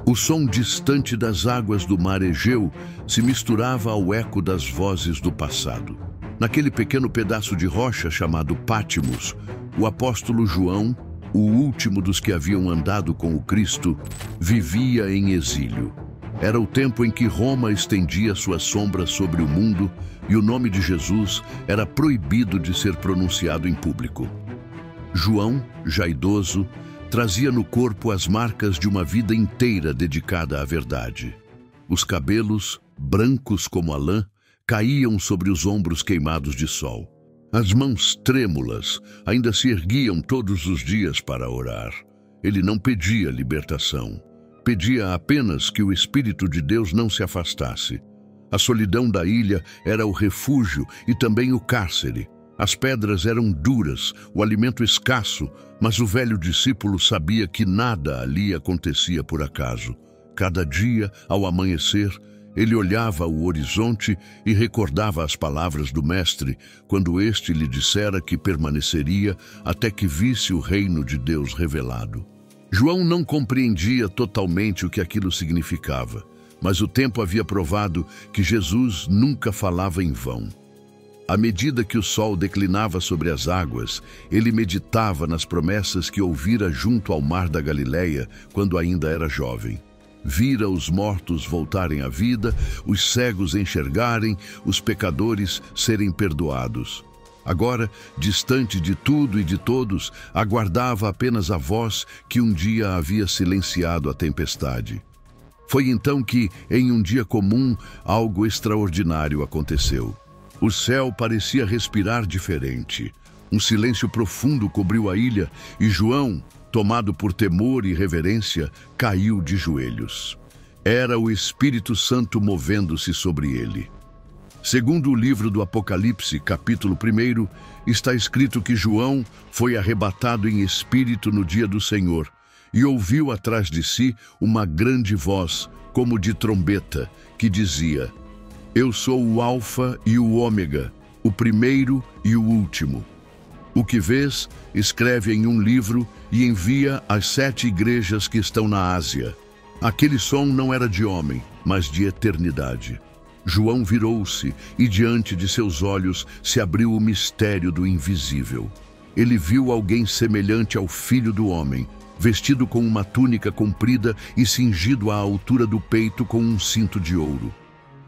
O som distante das águas do mar Egeu se misturava ao eco das vozes do passado. Naquele pequeno pedaço de rocha chamado Patmos, o apóstolo João, o último dos que haviam andado com o Cristo, vivia em exílio. Era o tempo em que Roma estendia sua sombra sobre o mundo e o nome de Jesus era proibido de ser pronunciado em público. João, já idoso, trazia no corpo as marcas de uma vida inteira dedicada à verdade. Os cabelos, brancos como a lã, caíam sobre os ombros queimados de sol. As mãos trêmulas ainda se erguiam todos os dias para orar. Ele não pedia libertação. Pedia apenas que o Espírito de Deus não se afastasse. A solidão da ilha era o refúgio e também o cárcere. As pedras eram duras, o alimento escasso, mas o velho discípulo sabia que nada ali acontecia por acaso. Cada dia, ao amanhecer, ele olhava o horizonte e recordava as palavras do Mestre, quando este lhe dissera que permaneceria até que visse o reino de Deus revelado. João não compreendia totalmente o que aquilo significava, mas o tempo havia provado que Jesus nunca falava em vão. À medida que o sol declinava sobre as águas, ele meditava nas promessas que ouvira junto ao mar da Galileia quando ainda era jovem. Vira os mortos voltarem à vida, os cegos enxergarem, os pecadores serem perdoados. Agora, distante de tudo e de todos, aguardava apenas a voz que um dia havia silenciado a tempestade. Foi então que, em um dia comum, algo extraordinário aconteceu. O céu parecia respirar diferente. Um silêncio profundo cobriu a ilha e João, tomado por temor e reverência, caiu de joelhos. Era o Espírito Santo movendo-se sobre ele. Segundo o livro do Apocalipse, capítulo 1, está escrito que João foi arrebatado em espírito no dia do Senhor e ouviu atrás de si uma grande voz, como de trombeta, que dizia: Eu sou o Alfa e o Ômega, o primeiro e o último. O que vês, escreve em um livro e envia às 7 igrejas que estão na Ásia. Aquele som não era de homem, mas de eternidade. João virou-se e diante de seus olhos se abriu o mistério do invisível. Ele viu alguém semelhante ao Filho do Homem, vestido com uma túnica comprida e cingido à altura do peito com um cinto de ouro.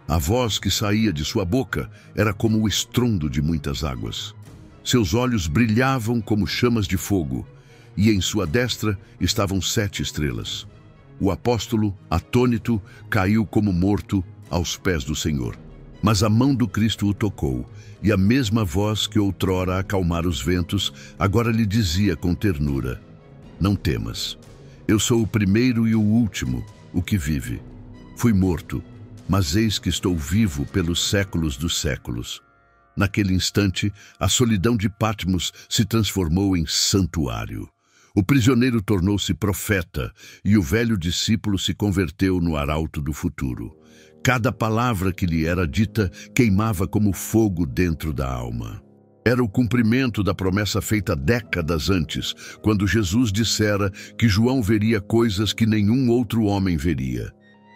A voz que saía de sua boca era como o estrondo de muitas águas. Seus olhos brilhavam como chamas de fogo, e em sua destra estavam 7 estrelas. O apóstolo, atônito, caiu como morto aos pés do Senhor. Mas a mão do Cristo o tocou, e a mesma voz que outrora acalmara os ventos, agora lhe dizia com ternura: Não temas, eu sou o primeiro e o último, o que vive. Fui morto, mas eis que estou vivo pelos séculos dos séculos. Naquele instante, a solidão de Patmos se transformou em santuário. O prisioneiro tornou-se profeta e o velho discípulo se converteu no arauto do futuro. Cada palavra que lhe era dita queimava como fogo dentro da alma. Era o cumprimento da promessa feita décadas antes, quando Jesus dissera que João veria coisas que nenhum outro homem veria.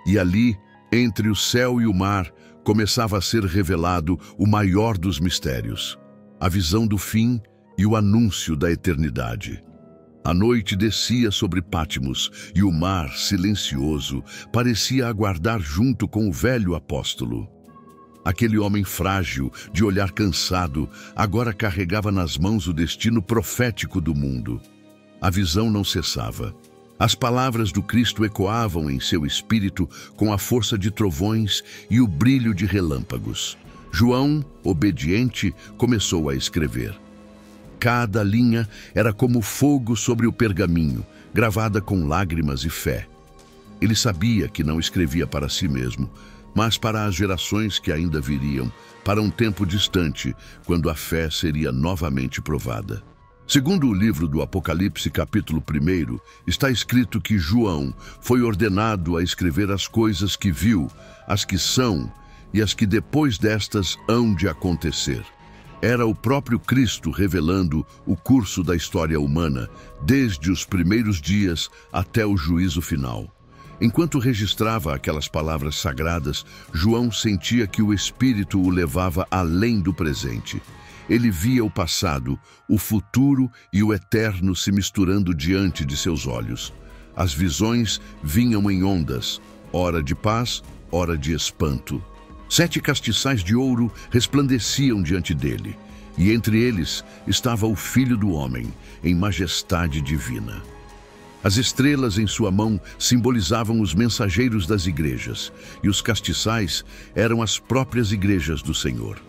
E ali, entre o céu e o mar, começava a ser revelado o maior dos mistérios, a visão do fim e o anúncio da eternidade. A noite descia sobre Patmos e o mar, silencioso, parecia aguardar junto com o velho apóstolo. Aquele homem frágil, de olhar cansado, agora carregava nas mãos o destino profético do mundo. A visão não cessava. As palavras do Cristo ecoavam em seu espírito com a força de trovões e o brilho de relâmpagos. João, obediente, começou a escrever. Cada linha era como fogo sobre o pergaminho, gravada com lágrimas e fé. Ele sabia que não escrevia para si mesmo, mas para as gerações que ainda viriam, para um tempo distante, quando a fé seria novamente provada. Segundo o livro do Apocalipse, capítulo 1, está escrito que João foi ordenado a escrever as coisas que viu, as que são e as que depois destas hão de acontecer. Era o próprio Cristo revelando o curso da história humana, desde os primeiros dias até o juízo final. Enquanto registrava aquelas palavras sagradas, João sentia que o Espírito o levava além do presente. Ele via o passado, o futuro e o eterno se misturando diante de seus olhos. As visões vinham em ondas, ora de paz, ora de espanto. 7 castiçais de ouro resplandeciam diante dele, e entre eles estava o Filho do Homem, em majestade divina. As estrelas em sua mão simbolizavam os mensageiros das igrejas, e os castiçais eram as próprias igrejas do Senhor.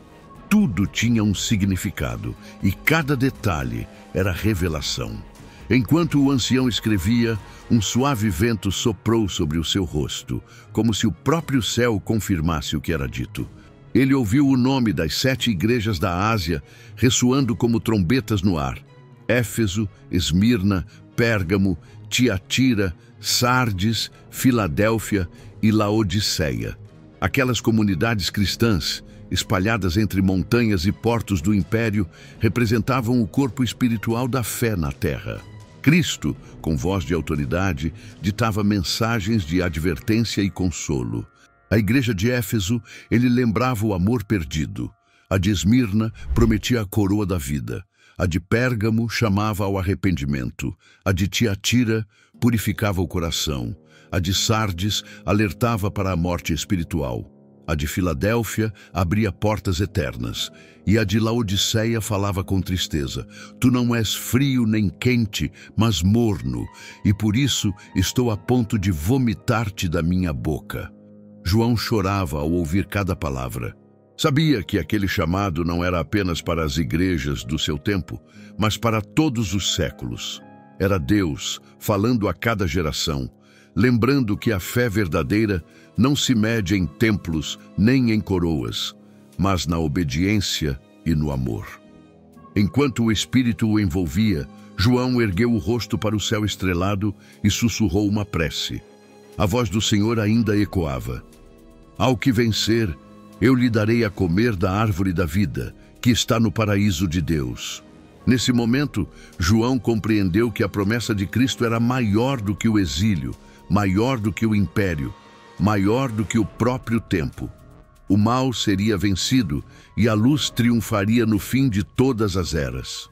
Tudo tinha um significado, e cada detalhe era revelação. Enquanto o ancião escrevia, um suave vento soprou sobre o seu rosto, como se o próprio céu confirmasse o que era dito. Ele ouviu o nome das 7 igrejas da Ásia ressoando como trombetas no ar: Éfeso, Esmirna, Pérgamo, Tiatira, Sardes, Filadélfia e Laodiceia. Aquelas comunidades cristãs, espalhadas entre montanhas e portos do império, representavam o corpo espiritual da fé na terra. Cristo, com voz de autoridade, ditava mensagens de advertência e consolo. A igreja de Éfeso, ele lembrava o amor perdido. A de Esmirna prometia a coroa da vida. A de Pérgamo chamava ao arrependimento. A de Tiatira purificava o coração. A de Sardes alertava para a morte espiritual. A de Filadélfia abria portas eternas. E a de Laodiceia falava com tristeza: Tu não és frio nem quente, mas morno, e por isso estou a ponto de vomitar-te da minha boca. João chorava ao ouvir cada palavra. Sabia que aquele chamado não era apenas para as igrejas do seu tempo, mas para todos os séculos. Era Deus falando a cada geração, lembrando que a fé verdadeira não se mede em templos nem em coroas, mas na obediência e no amor. Enquanto o Espírito o envolvia, João ergueu o rosto para o céu estrelado e sussurrou uma prece. A voz do Senhor ainda ecoava: Ao que vencer, eu lhe darei a comer da árvore da vida, que está no paraíso de Deus. Nesse momento, João compreendeu que a promessa de Cristo era maior do que o exílio, maior do que o império, maior do que o próprio tempo. O mal seria vencido e a luz triunfaria no fim de todas as eras.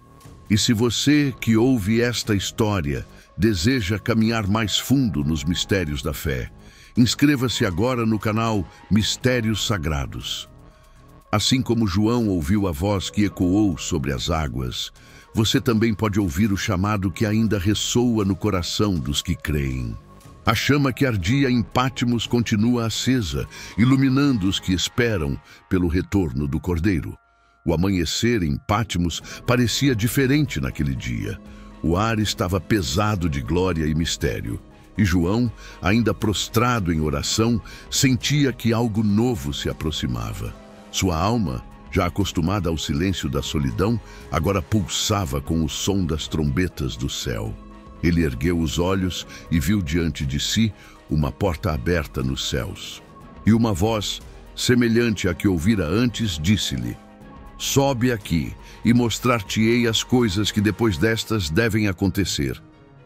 E se você que ouve esta história deseja caminhar mais fundo nos mistérios da fé, inscreva-se agora no canal Mistérios Sagrados. Assim como João ouviu a voz que ecoou sobre as águas, você também pode ouvir o chamado que ainda ressoa no coração dos que creem. A chama que ardia em Pátimos continua acesa, iluminando os que esperam pelo retorno do Cordeiro. O amanhecer em Pátimos parecia diferente naquele dia. O ar estava pesado de glória e mistério. E João, ainda prostrado em oração, sentia que algo novo se aproximava. Sua alma, já acostumada ao silêncio da solidão, agora pulsava com o som das trombetas do céu. Ele ergueu os olhos e viu diante de si uma porta aberta nos céus. E uma voz, semelhante à que ouvira antes, disse-lhe: Sobe aqui e mostrar-te-ei as coisas que depois destas devem acontecer.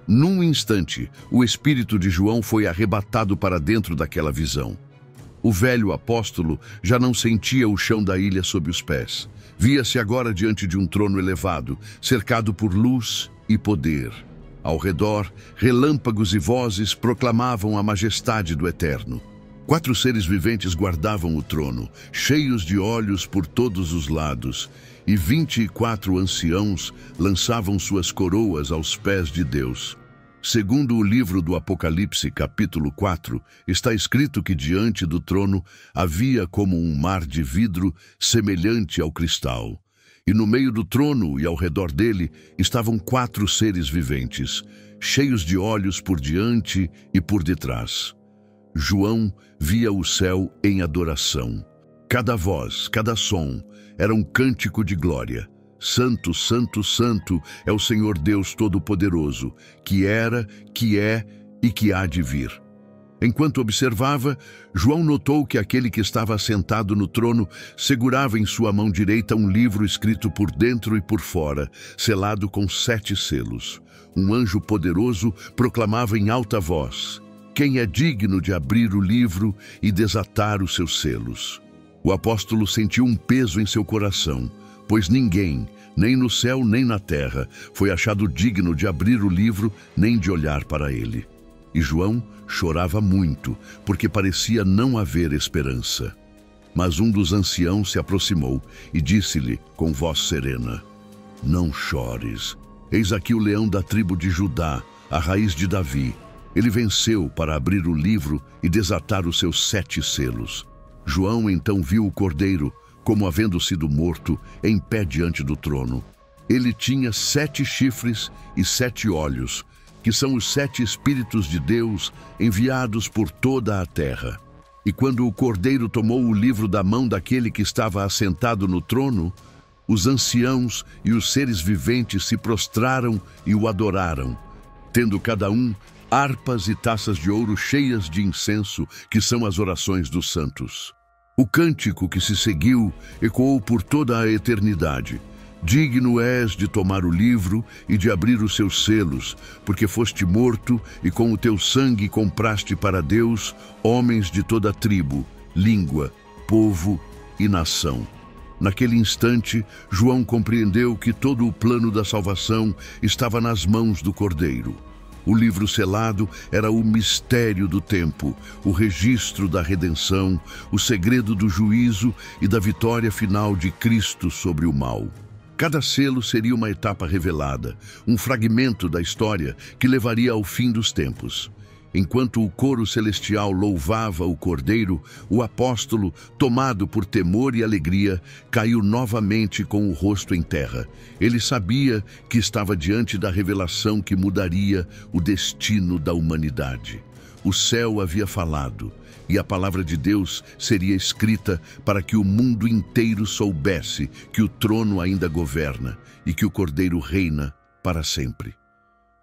Num instante, o espírito de João foi arrebatado para dentro daquela visão. O velho apóstolo já não sentia o chão da ilha sob os pés. Via-se agora diante de um trono elevado, cercado por luz e poder. Ao redor, relâmpagos e vozes proclamavam a majestade do Eterno. 4 seres viventes guardavam o trono, cheios de olhos por todos os lados, e 24 anciãos lançavam suas coroas aos pés de Deus. Segundo o livro do Apocalipse, capítulo 4, está escrito que diante do trono havia como um mar de vidro semelhante ao cristal. E no meio do trono e ao redor dele estavam 4 seres viventes, cheios de olhos por diante e por detrás. João via o céu em adoração. Cada voz, cada som era um cântico de glória. Santo, Santo, Santo é o Senhor Deus Todo-Poderoso, que era, que é e que há de vir. Enquanto observava, João notou que aquele que estava assentado no trono segurava em sua mão direita um livro escrito por dentro e por fora, selado com 7 selos. Um anjo poderoso proclamava em alta voz: Quem é digno de abrir o livro e desatar os seus selos? O apóstolo sentiu um peso em seu coração, pois ninguém, nem no céu nem na terra, foi achado digno de abrir o livro nem de olhar para ele. E João chorava muito, porque parecia não haver esperança. Mas um dos anciãos se aproximou e disse-lhe com voz serena: Não chores. Eis aqui o leão da tribo de Judá, a raiz de Davi. Ele venceu para abrir o livro e desatar os seus 7 selos. João então viu o cordeiro, como havendo sido morto, em pé diante do trono. Ele tinha 7 chifres e 7 olhos, que são os 7 Espíritos de Deus enviados por toda a terra. E quando o cordeiro tomou o livro da mão daquele que estava assentado no trono, os anciãos e os seres viventes se prostraram e o adoraram, tendo cada um harpas e taças de ouro cheias de incenso, que são as orações dos santos. O cântico que se seguiu ecoou por toda a eternidade. Digno és de tomar o livro e de abrir os seus selos, porque foste morto e com o teu sangue compraste para Deus homens de toda tribo, língua, povo e nação. Naquele instante, João compreendeu que todo o plano da salvação estava nas mãos do Cordeiro. O livro selado era o mistério do tempo, o registro da redenção, o segredo do juízo e da vitória final de Cristo sobre o mal. Cada selo seria uma etapa revelada, um fragmento da história que levaria ao fim dos tempos. Enquanto o coro celestial louvava o Cordeiro, o apóstolo, tomado por temor e alegria, caiu novamente com o rosto em terra. Ele sabia que estava diante da revelação que mudaria o destino da humanidade. O céu havia falado, e a palavra de Deus seria escrita para que o mundo inteiro soubesse que o trono ainda governa e que o Cordeiro reina para sempre.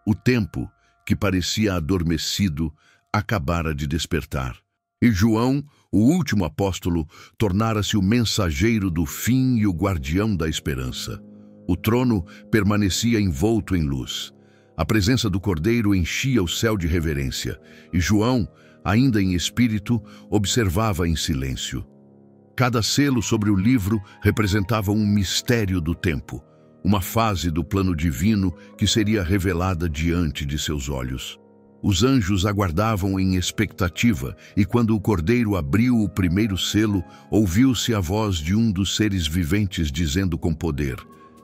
O tempo, que parecia adormecido, acabara de despertar. E João, o último apóstolo, tornara-se o mensageiro do fim e o guardião da esperança. O trono permanecia envolto em luz. A presença do Cordeiro enchia o céu de reverência, e João, ainda em espírito, observava em silêncio. Cada selo sobre o livro representava um mistério do tempo, uma fase do plano divino que seria revelada diante de seus olhos. Os anjos aguardavam em expectativa, e quando o Cordeiro abriu o primeiro selo, ouviu-se a voz de um dos seres viventes dizendo com poder: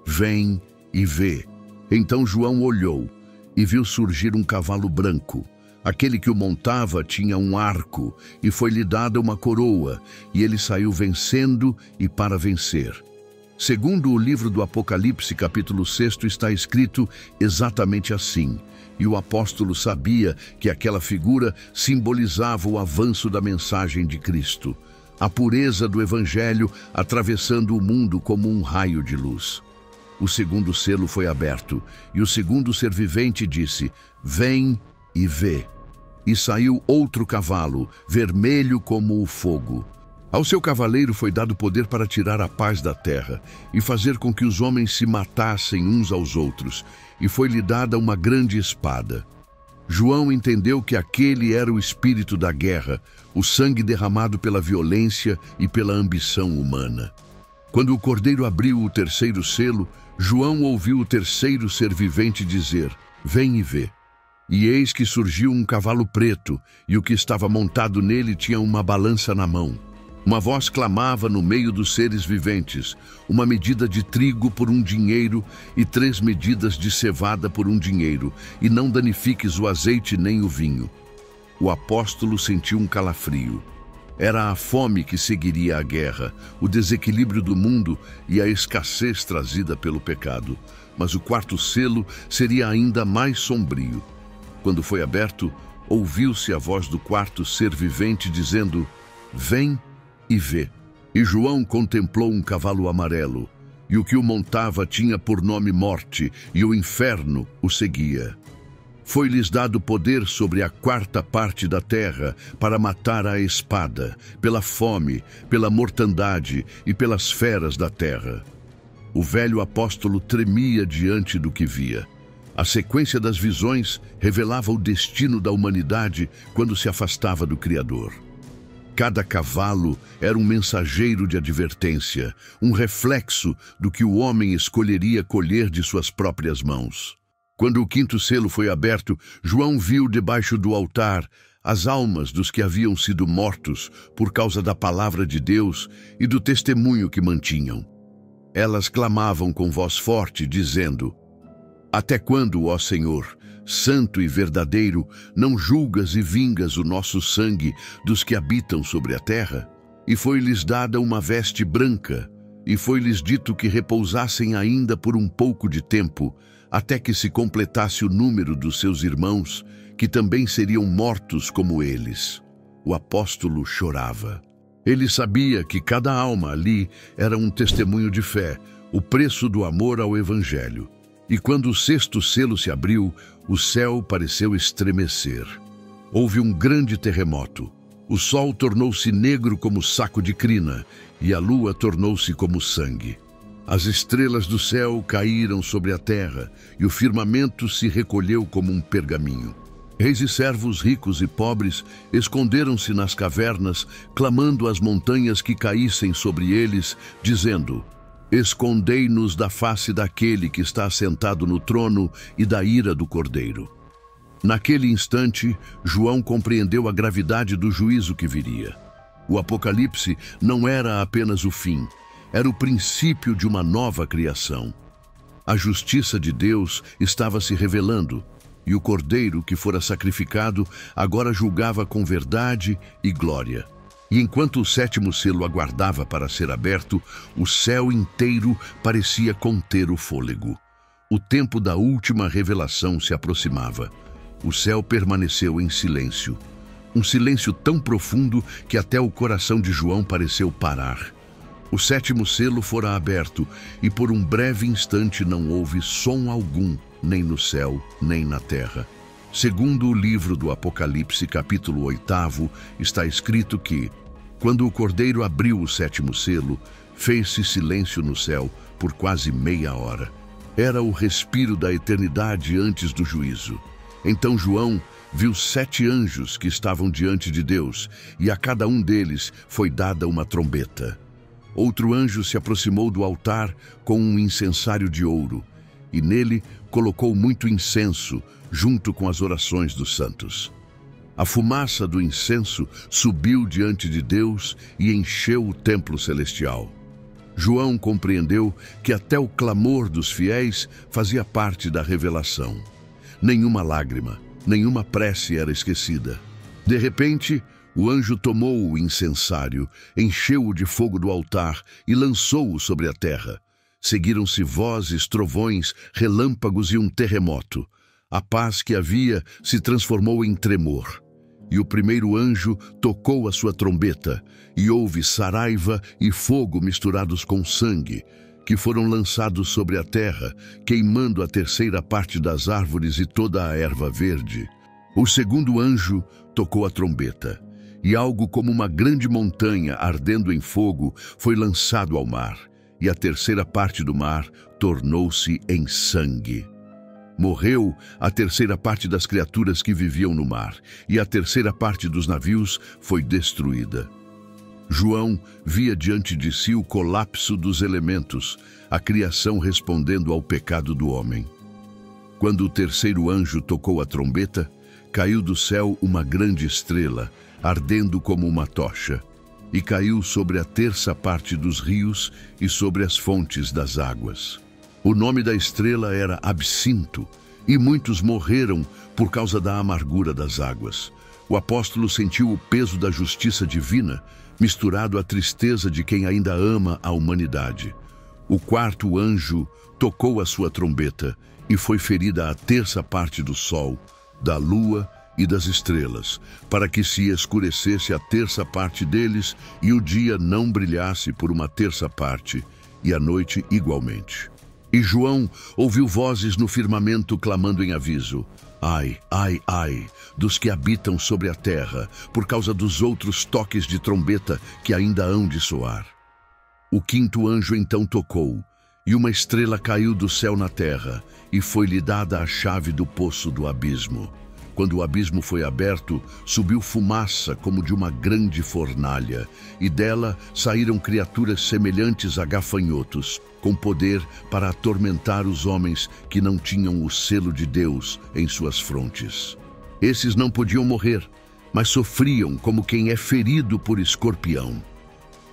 Vem e vê. Então João olhou e viu surgir um cavalo branco. Aquele que o montava tinha um arco, e foi-lhe dada uma coroa, e ele saiu vencendo e para vencer. Segundo o livro do Apocalipse, capítulo 6, está escrito exatamente assim, e o apóstolo sabia que aquela figura simbolizava o avanço da mensagem de Cristo, a pureza do Evangelho atravessando o mundo como um raio de luz. O segundo selo foi aberto, e o segundo ser vivente disse: Vem e vê. E saiu outro cavalo, vermelho como o fogo. Ao seu cavaleiro foi dado poder para tirar a paz da terra e fazer com que os homens se matassem uns aos outros, e foi-lhe dada uma grande espada. João entendeu que aquele era o espírito da guerra, o sangue derramado pela violência e pela ambição humana. Quando o Cordeiro abriu o terceiro selo, João ouviu o terceiro ser vivente dizer: Vem e vê. E eis que surgiu um cavalo preto, e o que estava montado nele tinha uma balança na mão. Uma voz clamava no meio dos seres viventes: uma medida de trigo por um dinheiro e 3 medidas de cevada por um dinheiro, e não danifiques o azeite nem o vinho. O apóstolo sentiu um calafrio. Era a fome que seguiria a guerra, o desequilíbrio do mundo e a escassez trazida pelo pecado. Mas o quarto selo seria ainda mais sombrio. Quando foi aberto, ouviu-se a voz do quarto ser vivente dizendo: Vem e vê. E João contemplou um cavalo amarelo, e o que o montava tinha por nome Morte, e o inferno o seguia. Foi-lhes dado poder sobre a 4ª parte da terra para matar à espada, pela fome, pela mortandade e pelas feras da terra. O velho apóstolo tremia diante do que via. A sequência das visões revelava o destino da humanidade quando se afastava do Criador. Cada cavalo era um mensageiro de advertência, um reflexo do que o homem escolheria colher de suas próprias mãos. Quando o quinto selo foi aberto, João viu debaixo do altar as almas dos que haviam sido mortos por causa da palavra de Deus e do testemunho que mantinham. Elas clamavam com voz forte, dizendo: Até quando, ó Senhor, santo e verdadeiro, não julgas e vingas o nosso sangue dos que habitam sobre a terra? E foi-lhes dada uma veste branca, e foi-lhes dito que repousassem ainda por um pouco de tempo, até que se completasse o número dos seus irmãos, que também seriam mortos como eles. O apóstolo chorava. Ele sabia que cada alma ali era um testemunho de fé, o preço do amor ao Evangelho. E quando o sexto selo se abriu, o céu pareceu estremecer. Houve um grande terremoto. O sol tornou-se negro como saco de crina, e a lua tornou-se como sangue. As estrelas do céu caíram sobre a terra, e o firmamento se recolheu como um pergaminho. Reis e servos ricos e pobres esconderam-se nas cavernas, clamando às montanhas que caíssem sobre eles, dizendo: Escondei-nos da face daquele que está assentado no trono e da ira do Cordeiro. Naquele instante, João compreendeu a gravidade do juízo que viria. O Apocalipse não era apenas o fim, era o princípio de uma nova criação. A justiça de Deus estava se revelando, e o Cordeiro que fora sacrificado agora julgava com verdade e glória. E enquanto o sétimo selo aguardava para ser aberto, o céu inteiro parecia conter o fôlego. O tempo da última revelação se aproximava. O céu permaneceu em silêncio. Um silêncio tão profundo que até o coração de João pareceu parar. O sétimo selo fora aberto, e por um breve instante não houve som algum, nem no céu, nem na terra. Segundo o livro do Apocalipse, capítulo 8, está escrito que, quando o Cordeiro abriu o sétimo selo, fez-se silêncio no céu por quase meia hora. Era o respiro da eternidade antes do juízo. Então João viu 7 anjos que estavam diante de Deus, e a cada um deles foi dada uma trombeta. Outro anjo se aproximou do altar com um incensário de ouro, e nele colocou muito incenso, junto com as orações dos santos. A fumaça do incenso subiu diante de Deus e encheu o templo celestial. João compreendeu que até o clamor dos fiéis fazia parte da revelação. Nenhuma lágrima, nenhuma prece era esquecida. De repente, o anjo tomou o incensário, encheu-o de fogo do altar e lançou-o sobre a terra. Seguiram-se vozes, trovões, relâmpagos e um terremoto. A paz que havia se transformou em tremor. E o primeiro anjo tocou a sua trombeta, e houve saraiva e fogo misturados com sangue, que foram lançados sobre a terra, queimando a terceira parte das árvores e toda a erva verde. O segundo anjo tocou a trombeta, e algo como uma grande montanha ardendo em fogo foi lançado ao mar, e a terceira parte do mar tornou-se em sangue. Morreu a terceira parte das criaturas que viviam no mar, e a terceira parte dos navios foi destruída. João via diante de si o colapso dos elementos, a criação respondendo ao pecado do homem. Quando o terceiro anjo tocou a trombeta, caiu do céu uma grande estrela, ardendo como uma tocha, e caiu sobre a terça parte dos rios e sobre as fontes das águas. O nome da estrela era Absinto, e muitos morreram por causa da amargura das águas. O apóstolo sentiu o peso da justiça divina, misturado à tristeza de quem ainda ama a humanidade. O quarto anjo tocou a sua trombeta, e foi ferida a terça parte do sol, da lua e das estrelas, para que se escurecesse a terça parte deles, e o dia não brilhasse por uma terça parte, e a noite igualmente. E João ouviu vozes no firmamento clamando em aviso: Ai, ai, ai, dos que habitam sobre a terra, por causa dos outros toques de trombeta que ainda hão de soar. O quinto anjo então tocou, E uma estrela caiu do céu na terra, e foi-lhe dada a chave do poço do abismo. Quando o abismo foi aberto, subiu fumaça como de uma grande fornalha, e dela saíram criaturas semelhantes a gafanhotos, com poder para atormentar os homens que não tinham o selo de Deus em suas frontes. Esses não podiam morrer, mas sofriam como quem é ferido por escorpião.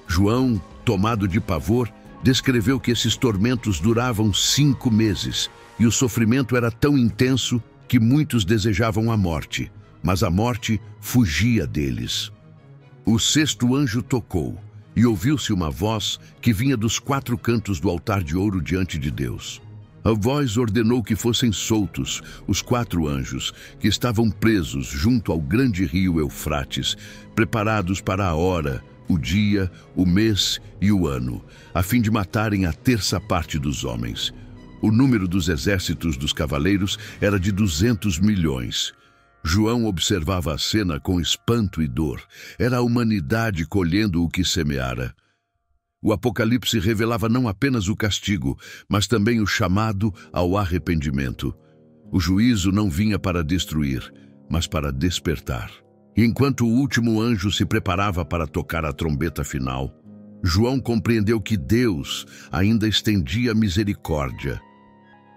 João, tomado de pavor, descreveu que esses tormentos duravam 5 meses, e o sofrimento era tão intenso que muitos desejavam a morte, mas a morte fugia deles. O 6º anjo tocou, e ouviu-se uma voz que vinha dos 4 cantos do altar de ouro diante de Deus. A voz ordenou que fossem soltos os 4 anjos que estavam presos junto ao grande rio Eufrates, preparados para a hora, o dia, o mês e o ano, a fim de matarem a 1/3 parte dos homens. O número dos exércitos dos cavaleiros era de 200 milhões. João observava a cena com espanto e dor. Era a humanidade colhendo o que semeara. O Apocalipse revelava não apenas o castigo, mas também o chamado ao arrependimento. O juízo não vinha para destruir, mas para despertar. E enquanto o último anjo se preparava para tocar a trombeta final, João compreendeu que Deus ainda estendia misericórdia.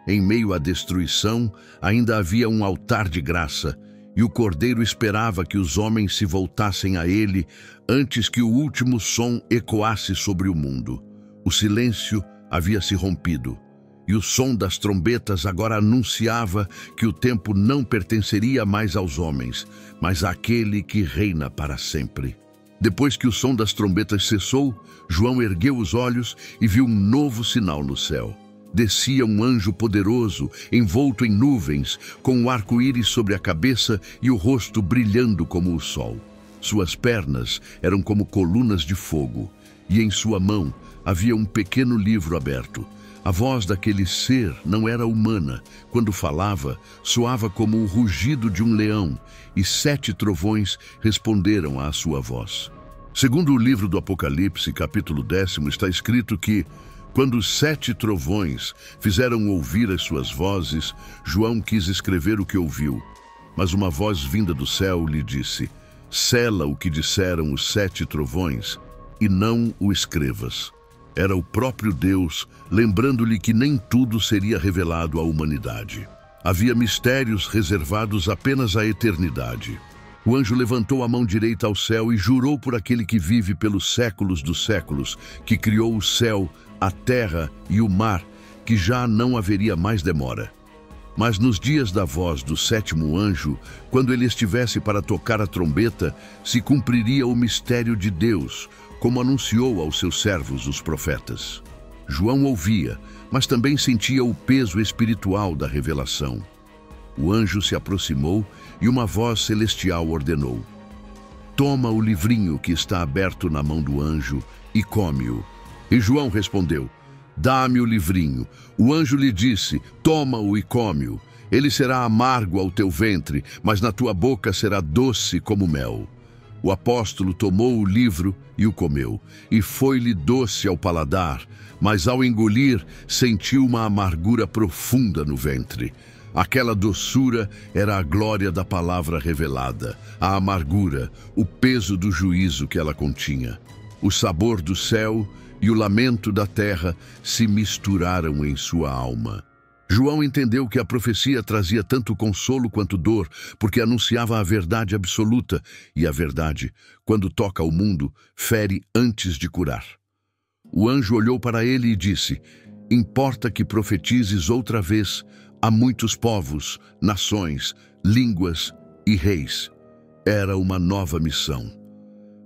Em meio à destruição, ainda havia um altar de graça, e o Cordeiro esperava que os homens se voltassem a ele antes que o último som ecoasse sobre o mundo. O silêncio havia se rompido, e o som das trombetas agora anunciava que o tempo não pertenceria mais aos homens, mas àquele que reina para sempre. Depois que o som das trombetas cessou, João ergueu os olhos e viu um novo sinal no céu. Descia um anjo poderoso, envolto em nuvens, com um arco-íris sobre a cabeça e o rosto brilhando como o sol. Suas pernas eram como colunas de fogo, e em sua mão havia um pequeno livro aberto. A voz daquele ser não era humana. Quando falava, soava como o rugido de um leão, e 7 trovões responderam à sua voz. Segundo o livro do Apocalipse, capítulo 10, está escrito que, quando os 7 trovões fizeram ouvir as suas vozes, João quis escrever o que ouviu. Mas uma voz vinda do céu lhe disse: sela o que disseram os 7 trovões e não o escrevas. Era o próprio Deus, lembrando-lhe que nem tudo seria revelado à humanidade. Havia mistérios reservados apenas à eternidade. O anjo levantou a mão direita ao céu e jurou por aquele que vive pelos séculos dos séculos, que criou o céu, a terra e o mar, que já não haveria mais demora. Mas nos dias da voz do 7º anjo, quando ele estivesse para tocar a trombeta, se cumpriria o mistério de Deus, como anunciou aos seus servos os profetas. João ouvia, mas também sentia o peso espiritual da revelação. O anjo se aproximou e uma voz celestial ordenou: toma o livrinho que está aberto na mão do anjo e come-o. E João respondeu: dá-me o livrinho. O anjo lhe disse: toma-o e come-o. Ele será amargo ao teu ventre, mas na tua boca será doce como mel. O apóstolo tomou o livro e o comeu, e foi-lhe doce ao paladar, mas ao engolir sentiu uma amargura profunda no ventre. Aquela doçura era a glória da palavra revelada, a amargura, o peso do juízo que ela continha. O sabor do céu e o lamento da terra se misturaram em sua alma. João entendeu que a profecia trazia tanto consolo quanto dor, porque anunciava a verdade absoluta, e a verdade, quando toca o mundo, fere antes de curar. O anjo olhou para ele e disse: importa que profetizes outra vez a muitos povos, nações, línguas e reis. Era uma nova missão.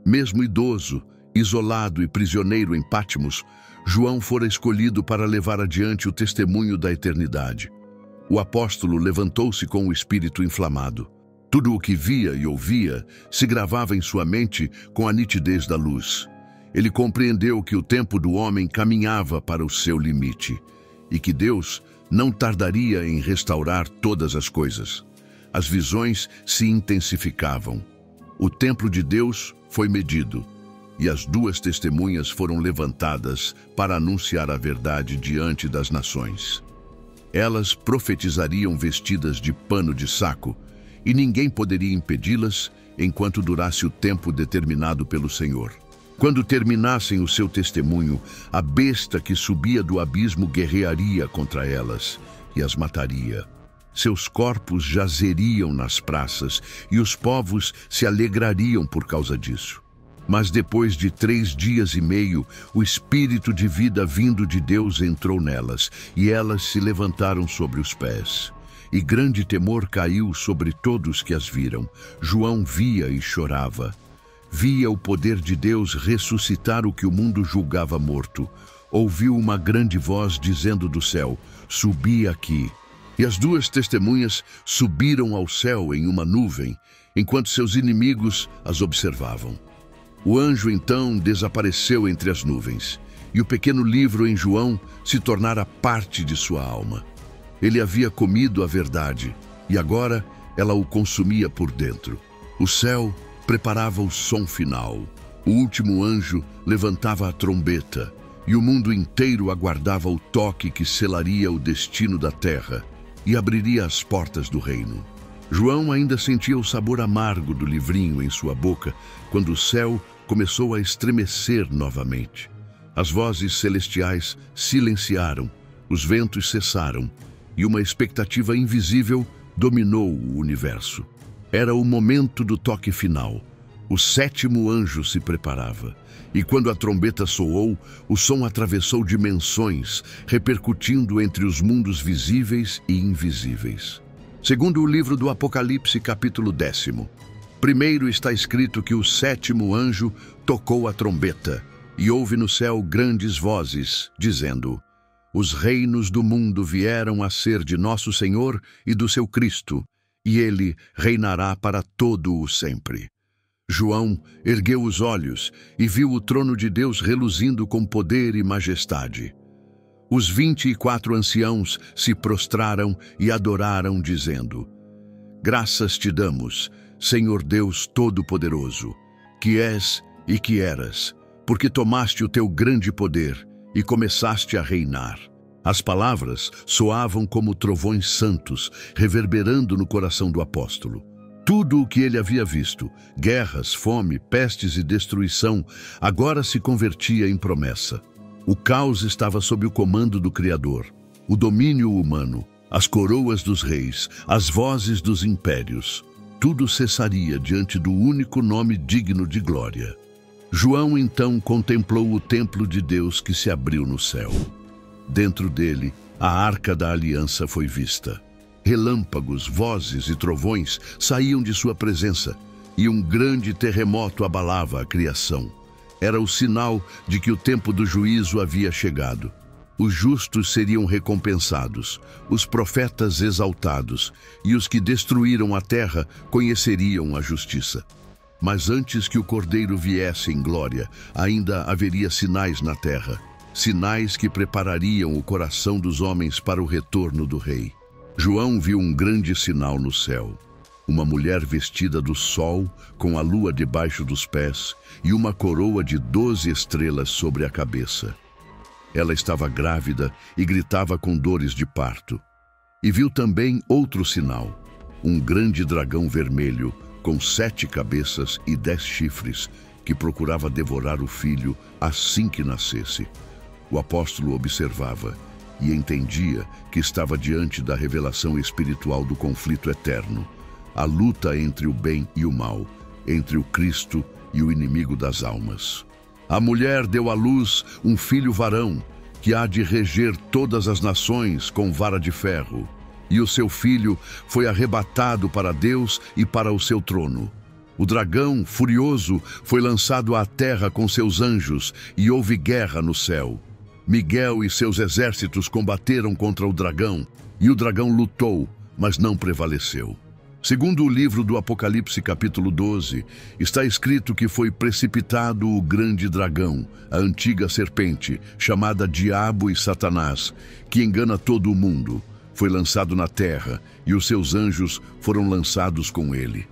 Mesmo idoso, isolado e prisioneiro em Patmos, João fora escolhido para levar adiante o testemunho da eternidade. O apóstolo levantou-se com o espírito inflamado. Tudo o que via e ouvia se gravava em sua mente com a nitidez da luz. Ele compreendeu que o tempo do homem caminhava para o seu limite e que Deus não tardaria em restaurar todas as coisas. As visões se intensificavam. O templo de Deus foi medido. e as duas testemunhas foram levantadas para anunciar a verdade diante das nações. Elas profetizariam vestidas de pano de saco, e ninguém poderia impedi-las enquanto durasse o tempo determinado pelo Senhor. Quando terminassem o seu testemunho, a besta que subia do abismo guerrearia contra elas e as mataria. Seus corpos jazeriam nas praças e os povos se alegrariam por causa disso. Mas depois de 3 dias e meio, o espírito de vida vindo de Deus entrou nelas, e elas se levantaram sobre os pés. E grande temor caiu sobre todos que as viram. João via e chorava. Via o poder de Deus ressuscitar o que o mundo julgava morto. Ouviu uma grande voz dizendo do céu: "Subi aqui." E as duas testemunhas subiram ao céu em uma nuvem, enquanto seus inimigos as observavam. O anjo então desapareceu entre as nuvens, e o pequeno livro em João se tornara parte de sua alma. Ele havia comido a verdade, e agora ela o consumia por dentro. O céu preparava o som final. O último anjo levantava a trombeta, e o mundo inteiro aguardava o toque que selaria o destino da terra e abriria as portas do reino. João ainda sentia o sabor amargo do livrinho em sua boca quando o céu começou a estremecer novamente. As vozes celestiais silenciaram, os ventos cessaram e uma expectativa invisível dominou o universo. Era o momento do toque final. O 7º anjo se preparava, e quando a trombeta soou, o som atravessou dimensões, repercutindo entre os mundos visíveis e invisíveis. Segundo o livro do Apocalipse, capítulo 10, primeiro está escrito que o 7º anjo tocou a trombeta, e houve no céu grandes vozes, dizendo: "Os reinos do mundo vieram a ser de nosso Senhor e do seu Cristo, e ele reinará para todo o sempre." João ergueu os olhos e viu o trono de Deus reluzindo com poder e majestade. Os 24 anciãos se prostraram e adoraram, dizendo: "Graças te damos, Senhor Deus Todo-Poderoso, que és e que eras, porque tomaste o teu grande poder e começaste a reinar." As palavras soavam como trovões santos, reverberando no coração do apóstolo. Tudo o que ele havia visto, guerras, fome, pestes e destruição, agora se convertia em promessa. O caos estava sob o comando do Criador, o domínio humano, as coroas dos reis, as vozes dos impérios. Tudo cessaria diante do único nome digno de glória. João então contemplou o templo de Deus que se abriu no céu. Dentro dele, a Arca da Aliança foi vista. Relâmpagos, vozes e trovões saíam de sua presença, e um grande terremoto abalava a criação. Era o sinal de que o tempo do juízo havia chegado. Os justos seriam recompensados, os profetas exaltados, e os que destruíram a terra conheceriam a justiça. Mas antes que o Cordeiro viesse em glória, ainda haveria sinais na terra, sinais que preparariam o coração dos homens para o retorno do Rei. João viu um grande sinal no céu. Uma mulher vestida do sol, com a lua debaixo dos pés, e uma coroa de 12 estrelas sobre a cabeça. Ela estava grávida e gritava com dores de parto. E viu também outro sinal, um grande dragão vermelho, com 7 cabeças e 10 chifres, que procurava devorar o filho assim que nascesse. O apóstolo observava e entendia que estava diante da revelação espiritual do conflito eterno, a luta entre o bem e o mal, entre o Cristo e o inimigo das almas. A mulher deu à luz um filho varão, que há de reger todas as nações com vara de ferro, e o seu filho foi arrebatado para Deus e para o seu trono. O dragão, furioso, foi lançado à terra com seus anjos, e houve guerra no céu. Miguel e seus exércitos combateram contra o dragão, e o dragão lutou, mas não prevaleceu. Segundo o livro do Apocalipse, capítulo 12, está escrito que foi precipitado o grande dragão, a antiga serpente, chamada Diabo e Satanás, que engana todo o mundo. Foi lançado na terra, e os seus anjos foram lançados com ele.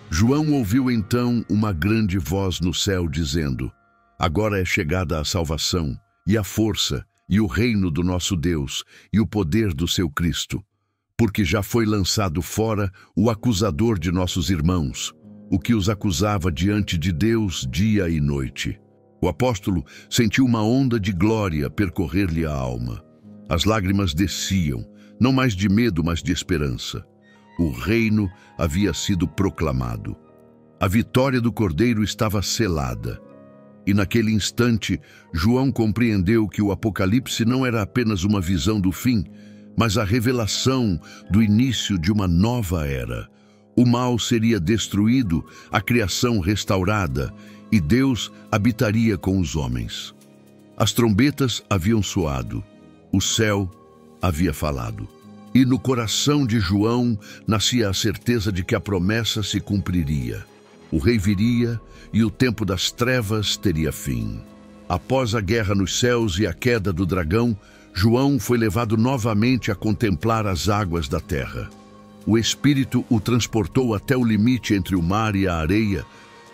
João ouviu então uma grande voz no céu dizendo: Agora é chegada a salvação, e a força, e o reino do nosso Deus, e o poder do seu Cristo. Porque já foi lançado fora o acusador de nossos irmãos, o que os acusava diante de Deus dia e noite. O apóstolo sentiu uma onda de glória percorrer-lhe a alma. As lágrimas desciam, não mais de medo, mas de esperança. O reino havia sido proclamado. A vitória do Cordeiro estava selada. E naquele instante, João compreendeu que o Apocalipse não era apenas uma visão do fim, mas a revelação do início de uma nova era. O mal seria destruído, a criação restaurada, e Deus habitaria com os homens. As trombetas haviam soado, o céu havia falado. E no coração de João nascia a certeza de que a promessa se cumpriria. O rei viria e o tempo das trevas teria fim. Após a guerra nos céus e a queda do dragão, João foi levado novamente a contemplar as águas da terra. O Espírito o transportou até o limite entre o mar e a areia,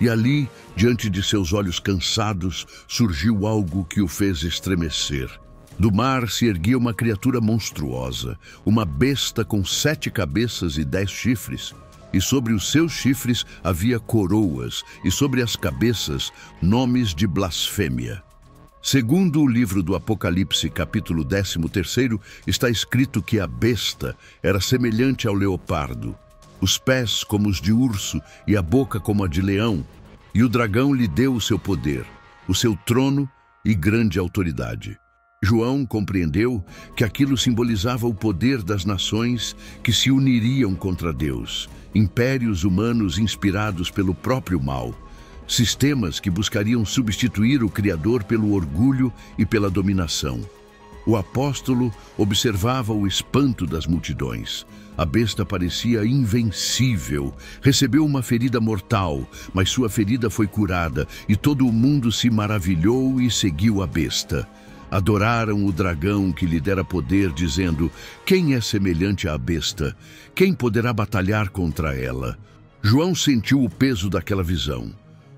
e ali, diante de seus olhos cansados, surgiu algo que o fez estremecer. Do mar se erguia uma criatura monstruosa, uma besta com 7 cabeças e 10 chifres. E sobre os seus chifres havia coroas, e sobre as cabeças, nomes de blasfêmia. Segundo o livro do Apocalipse, capítulo 13, está escrito que a besta era semelhante ao leopardo, os pés como os de urso e a boca como a de leão, e o dragão lhe deu o seu poder, o seu trono e grande autoridade. João compreendeu que aquilo simbolizava o poder das nações que se uniriam contra Deus, impérios humanos inspirados pelo próprio mal, sistemas que buscariam substituir o Criador pelo orgulho e pela dominação. O apóstolo observava o espanto das multidões. A besta parecia invencível, recebeu uma ferida mortal, mas sua ferida foi curada e todo o mundo se maravilhou e seguiu a besta. Adoraram o dragão que lhe dera poder, dizendo: quem é semelhante à besta? Quem poderá batalhar contra ela? João sentiu o peso daquela visão.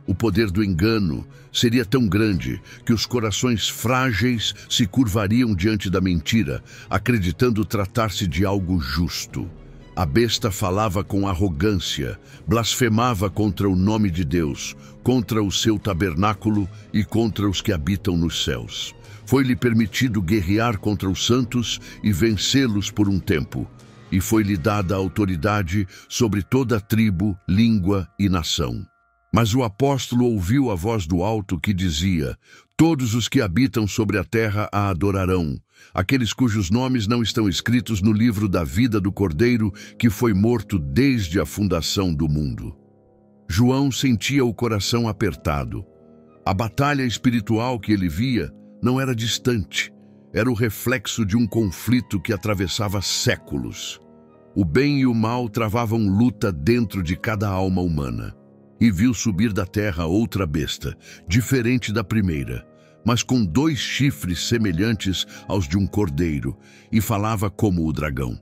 O poder do engano seria tão grande que os corações frágeis se curvariam diante da mentira, acreditando tratar-se de algo justo. A besta falava com arrogância, blasfemava contra o nome de Deus, contra o seu tabernáculo e contra os que habitam nos céus. Foi-lhe permitido guerrear contra os santos e vencê-los por um tempo, e foi-lhe dada a autoridade sobre toda a tribo, língua e nação. Mas o apóstolo ouviu a voz do alto que dizia: todos os que habitam sobre a terra a adorarão, aqueles cujos nomes não estão escritos no livro da vida do Cordeiro, que foi morto desde a fundação do mundo. João sentia o coração apertado. A batalha espiritual que ele via não era distante, era o reflexo de um conflito que atravessava séculos. O bem e o mal travavam luta dentro de cada alma humana. E viu subir da terra outra besta, diferente da primeira, mas com 2 chifres semelhantes aos de um cordeiro, e falava como o dragão.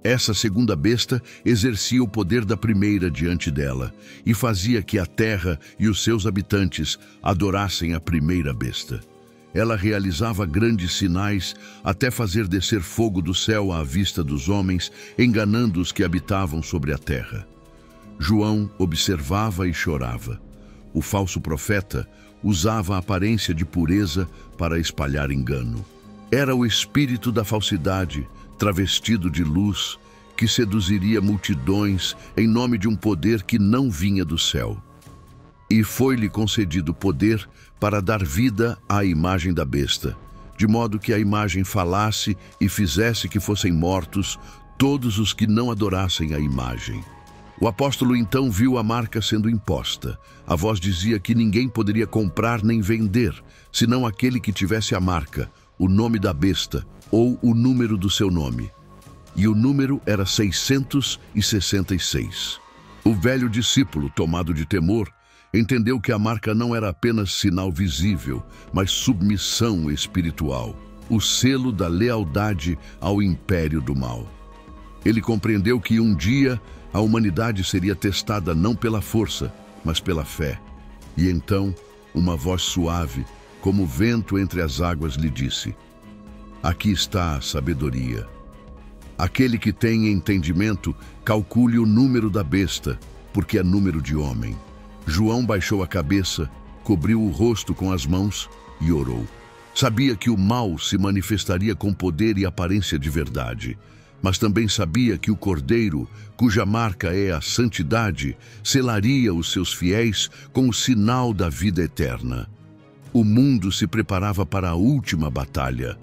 Essa segunda besta exercia o poder da primeira diante dela, e fazia que a terra e os seus habitantes adorassem a primeira besta. Ela realizava grandes sinais, até fazer descer fogo do céu à vista dos homens, enganando os que habitavam sobre a terra. João observava e chorava. O falso profeta usava a aparência de pureza para espalhar engano. Era o espírito da falsidade, travestido de luz, que seduziria multidões em nome de um poder que não vinha do céu. E foi-lhe concedido poder para dar vida à imagem da besta, de modo que a imagem falasse e fizesse que fossem mortos todos os que não adorassem a imagem. O apóstolo então viu a marca sendo imposta. A voz dizia que ninguém poderia comprar nem vender, senão aquele que tivesse a marca, o nome da besta ou o número do seu nome. E o número era 666. O velho discípulo, tomado de temor, entendeu que a marca não era apenas sinal visível, mas submissão espiritual, o selo da lealdade ao império do mal. Ele compreendeu que um dia a humanidade seria testada não pela força, mas pela fé. E então Uma voz suave, como vento entre as águas, lhe disse: aqui está a sabedoria. Aquele que tem entendimento, calcule o número da besta, porque é número de homem. João baixou a cabeça, cobriu o rosto com as mãos e orou. Sabia que o mal se manifestaria com poder e aparência de verdade, mas também sabia que o Cordeiro, cuja marca é a santidade, selaria os seus fiéis com o sinal da vida eterna. O mundo se preparava para a última batalha.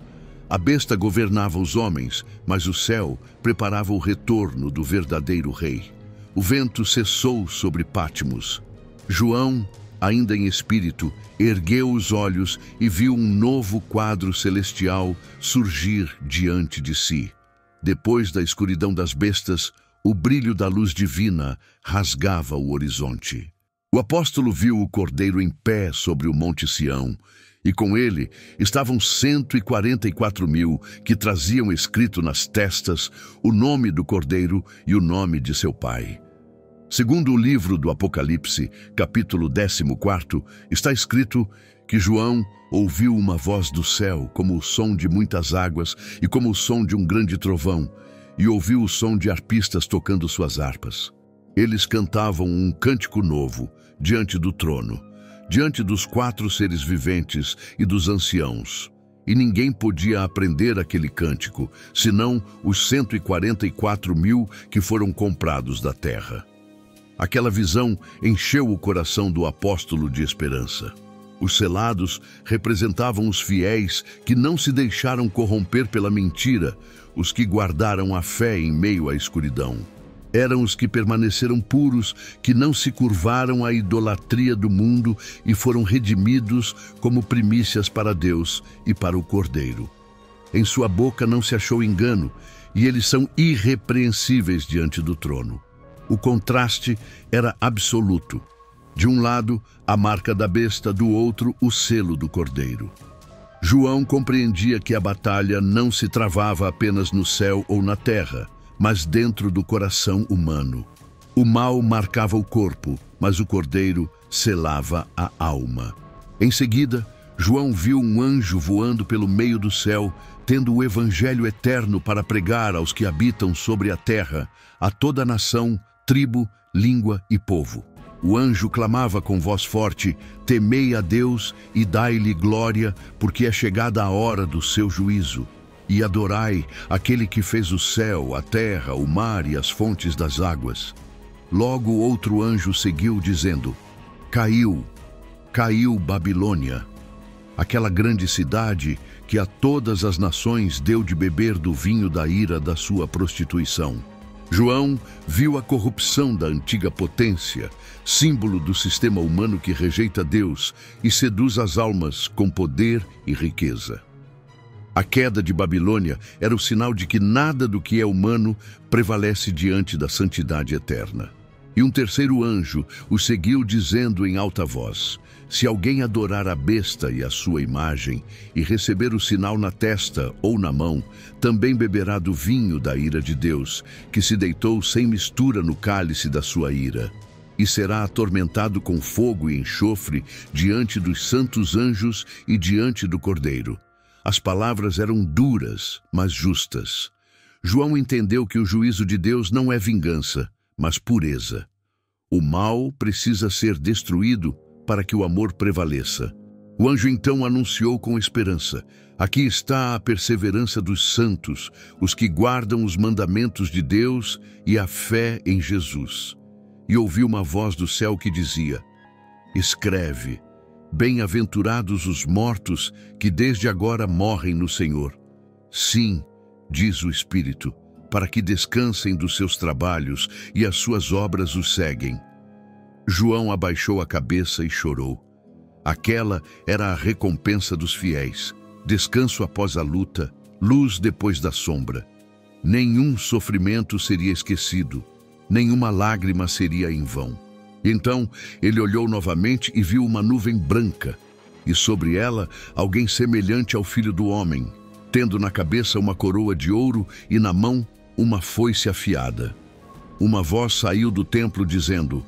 A besta governava os homens, mas o céu preparava o retorno do verdadeiro rei. O vento cessou sobre Patmos. João, ainda em espírito, ergueu os olhos e viu um novo quadro celestial surgir diante de si. Depois da escuridão das bestas, o brilho da luz divina rasgava o horizonte. O apóstolo viu o Cordeiro em pé sobre o Monte Sião, e com ele estavam 144.000 que traziam escrito nas testas o nome do Cordeiro e o nome de seu pai. Segundo o livro do Apocalipse, capítulo 14, está escrito que João ouviu uma voz do céu como o som de muitas águas e como o som de um grande trovão, e ouviu o som de arpistas tocando suas harpas. Eles cantavam um cântico novo diante do trono, diante dos 4 seres viventes e dos anciãos. E ninguém podia aprender aquele cântico, senão os 144.000 que foram comprados da terra. Aquela visão encheu o coração do apóstolo de esperança. Os selados representavam os fiéis que não se deixaram corromper pela mentira, os que guardaram a fé em meio à escuridão. Eram os que permaneceram puros, que não se curvaram à idolatria do mundo e foram redimidos como primícias para Deus e para o Cordeiro. Em sua boca não se achou engano, e eles são irrepreensíveis diante do trono. O contraste era absoluto. De um lado, a marca da besta, do outro, o selo do Cordeiro. João compreendia que a batalha não se travava apenas no céu ou na terra, mas dentro do coração humano. O mal marcava o corpo, mas o Cordeiro selava a alma. Em seguida, João viu um anjo voando pelo meio do céu, tendo o evangelho eterno para pregar aos que habitam sobre a terra, a toda nação, tribo, língua e povo. O anjo clamava com voz forte: temei a Deus e dai-lhe glória, porque é chegada a hora do seu juízo. E adorai aquele que fez o céu, a terra, o mar e as fontes das águas. Logo outro anjo seguiu, dizendo: caiu, caiu Babilônia, aquela grande cidade que a todas as nações deu de beber do vinho da ira da sua prostituição. João viu a corrupção da antiga potência, símbolo do sistema humano que rejeita Deus e seduz as almas com poder e riqueza. A queda de Babilônia era o sinal de que nada do que é humano prevalece diante da santidade eterna. E um terceiro anjo o seguiu, dizendo em alta voz: se alguém adorar a besta e a sua imagem, e receber o sinal na testa ou na mão, também beberá do vinho da ira de Deus, que se deitou sem mistura no cálice da sua ira, e será atormentado com fogo e enxofre diante dos santos anjos e diante do Cordeiro. As palavras eram duras, mas justas. João entendeu que o juízo de Deus não é vingança, mas pureza. O mal precisa ser destruído para que o amor prevaleça. O anjo então anunciou com esperança: aqui está a perseverança dos santos, os que guardam os mandamentos de Deus e a fé em Jesus. E ouviu uma voz do céu que dizia: escreve, bem-aventurados os mortos que desde agora morrem no Senhor. Sim, diz o Espírito, para que descansem dos seus trabalhos e as suas obras os seguem. João abaixou a cabeça e chorou. Aquela era a recompensa dos fiéis: descanso após a luta, luz depois da sombra. Nenhum sofrimento seria esquecido, nenhuma lágrima seria em vão. Então ele olhou novamente e viu uma nuvem branca, e sobre ela alguém semelhante ao Filho do Homem, tendo na cabeça uma coroa de ouro e na mão uma foice afiada. Uma voz saiu do templo dizendo: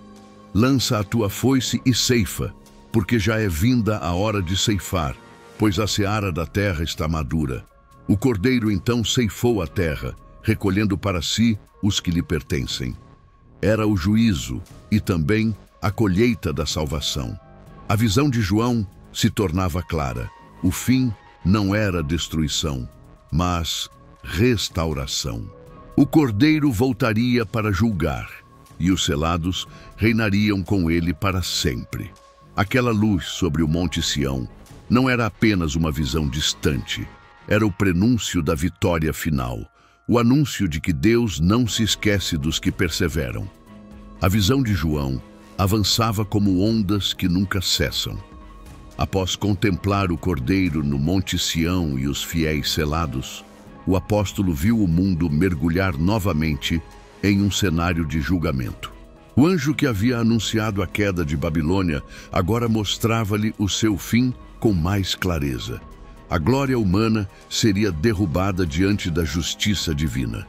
lança a tua foice e ceifa, porque já é vinda a hora de ceifar, pois a seara da terra está madura. O cordeiro então ceifou a terra, recolhendo para si os que lhe pertencem. Era o juízo e também a colheita da salvação. A visão de João se tornava clara. O fim não era destruição, mas restauração. O cordeiro voltaria para julgar, e os selados reinariam com ele para sempre. Aquela luz sobre o Monte Sião não era apenas uma visão distante, era o prenúncio da vitória final, o anúncio de que Deus não se esquece dos que perseveram. A visão de João avançava como ondas que nunca cessam. Após contemplar o Cordeiro no Monte Sião e os fiéis selados, o apóstolo viu o mundo mergulhar novamente em um cenário de julgamento. O anjo que havia anunciado a queda de Babilônia agora mostrava-lhe o seu fim com mais clareza. A glória humana seria derrubada diante da justiça divina.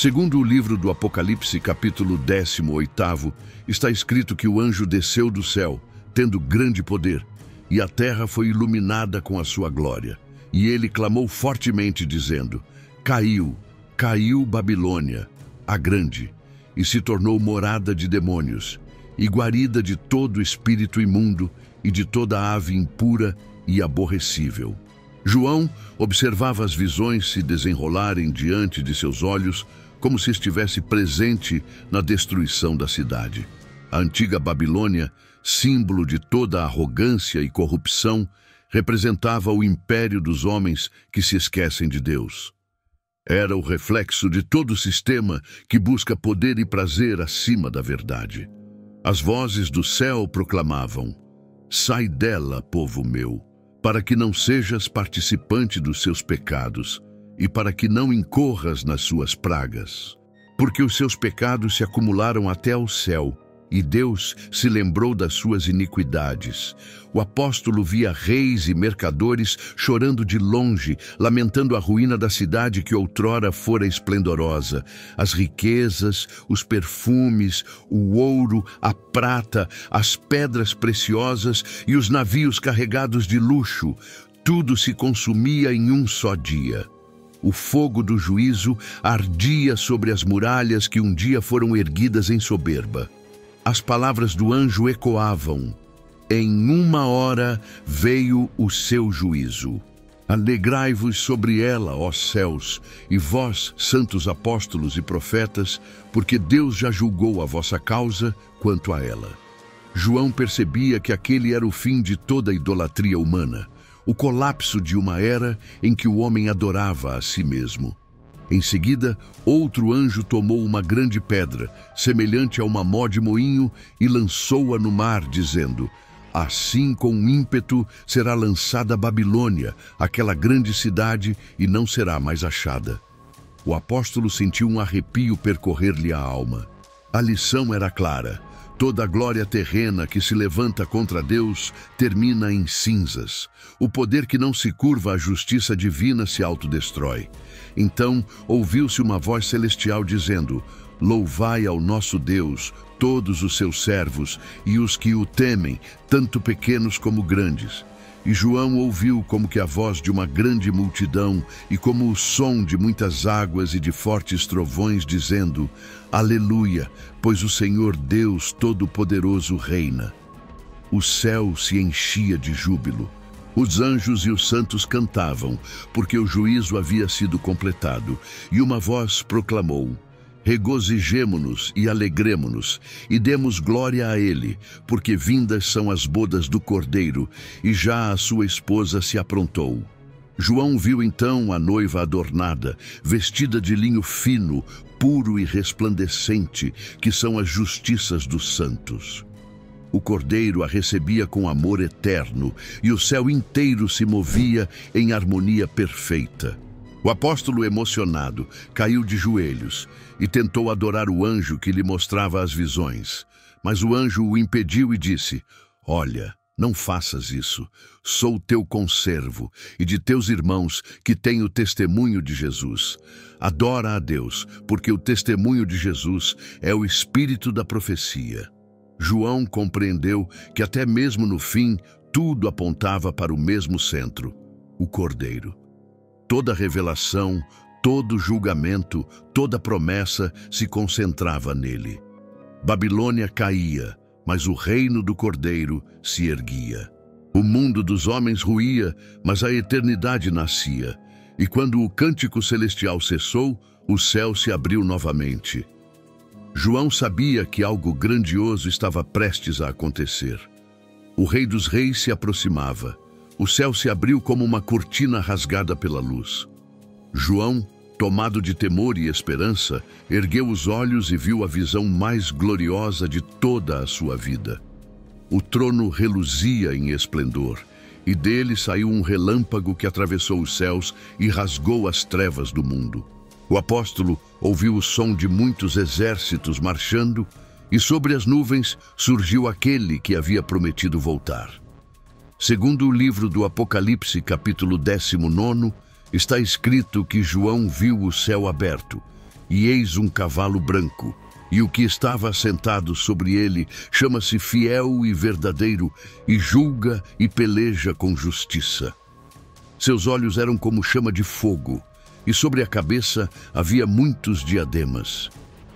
Segundo o livro do Apocalipse, capítulo 18, está escrito que o anjo desceu do céu, tendo grande poder, e a terra foi iluminada com a sua glória. E ele clamou fortemente, dizendo: Caiu, caiu Babilônia, a grande, e se tornou morada de demônios, e guarida de todo espírito imundo e de toda ave impura e aborrecível. João observava as visões se desenrolarem diante de seus olhos, como se estivesse presente na destruição da cidade. A antiga Babilônia, símbolo de toda a arrogância e corrupção, representava o império dos homens que se esquecem de Deus. Era o reflexo de todo o sistema que busca poder e prazer acima da verdade. As vozes do céu proclamavam: Sai dela, povo meu, para que não sejas participante dos seus pecados e para que não incorras nas suas pragas. Porque os seus pecados se acumularam até ao céu, e Deus se lembrou das suas iniquidades. O apóstolo via reis e mercadores chorando de longe, lamentando a ruína da cidade que outrora fora esplendorosa. As riquezas, os perfumes, o ouro, a prata, as pedras preciosas e os navios carregados de luxo, tudo se consumia em um só dia. O fogo do juízo ardia sobre as muralhas que um dia foram erguidas em soberba. As palavras do anjo ecoavam: Em uma hora veio o seu juízo. Alegrai-vos sobre ela, ó céus, e vós, santos apóstolos e profetas, porque Deus já julgou a vossa causa quanto a ela. João percebia que aquele era o fim de toda a idolatria humana, o colapso de uma era em que o homem adorava a si mesmo. Em seguida, outro anjo tomou uma grande pedra, semelhante a uma mó de moinho, e lançou-a no mar, dizendo: Assim com ímpeto será lançada a Babilônia, aquela grande cidade, e não será mais achada. O apóstolo sentiu um arrepio percorrer-lhe a alma. A lição era clara. Toda a glória terrena que se levanta contra Deus termina em cinzas. O poder que não se curva à justiça divina se autodestrói. Então ouviu-se uma voz celestial dizendo: Louvai ao nosso Deus, todos os seus servos e os que o temem, tanto pequenos como grandes. E João ouviu como que a voz de uma grande multidão e como o som de muitas águas e de fortes trovões, dizendo: Aleluia, pois o Senhor Deus Todo-Poderoso reina. O céu se enchia de júbilo. Os anjos e os santos cantavam, porque o juízo havia sido completado, e uma voz proclamou: Regozijemo-nos e alegremo-nos, e demos glória a ele, porque vindas são as bodas do Cordeiro, e já a sua esposa se aprontou. João viu então a noiva adornada, vestida de linho fino, puro e resplandecente, que são as justiças dos santos. O Cordeiro a recebia com amor eterno, e o céu inteiro se movia em harmonia perfeita. O apóstolo, emocionado, caiu de joelhos e tentou adorar o anjo que lhe mostrava as visões. Mas o anjo o impediu e disse: Olha, não faças isso. Sou teu conservo e de teus irmãos que têm o testemunho de Jesus. Adora a Deus, porque o testemunho de Jesus é o espírito da profecia. João compreendeu que até mesmo no fim, tudo apontava para o mesmo centro, o Cordeiro. Toda revelação, todo julgamento, toda promessa se concentrava nele. Babilônia caía, mas o reino do Cordeiro se erguia. O mundo dos homens ruía, mas a eternidade nascia. E quando o cântico celestial cessou, o céu se abriu novamente. João sabia que algo grandioso estava prestes a acontecer. O Rei dos Reis se aproximava. O céu se abriu como uma cortina rasgada pela luz. João, tomado de temor e esperança, ergueu os olhos e viu a visão mais gloriosa de toda a sua vida. O trono reluzia em esplendor, e dele saiu um relâmpago que atravessou os céus e rasgou as trevas do mundo. O apóstolo ouviu o som de muitos exércitos marchando, e sobre as nuvens surgiu aquele que havia prometido voltar. Segundo o livro do Apocalipse, capítulo 19, está escrito que João viu o céu aberto, e eis um cavalo branco, e o que estava assentado sobre ele chama-se Fiel e Verdadeiro, e julga e peleja com justiça. Seus olhos eram como chama de fogo, e sobre a cabeça havia muitos diademas.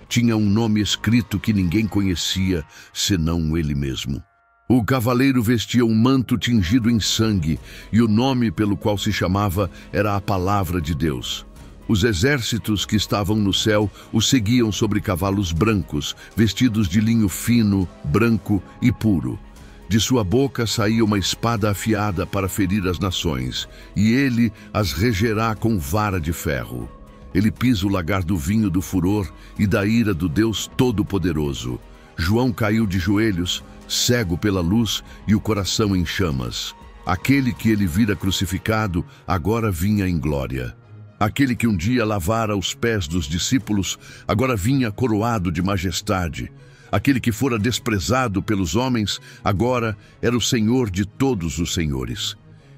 Tinha um nome escrito que ninguém conhecia, senão ele mesmo. O cavaleiro vestia um manto tingido em sangue, e o nome pelo qual se chamava era a Palavra de Deus. Os exércitos que estavam no céu o seguiam sobre cavalos brancos, vestidos de linho fino, branco e puro. De sua boca saía uma espada afiada para ferir as nações, e ele as regerá com vara de ferro. Ele pisa o lagar do vinho do furor e da ira do Deus Todo-Poderoso. João caiu de joelhos, cego pela luz e o coração em chamas. Aquele que ele vira crucificado agora vinha em glória. Aquele que um dia lavara os pés dos discípulos agora vinha coroado de majestade. Aquele que fora desprezado pelos homens agora era o Senhor de todos os senhores.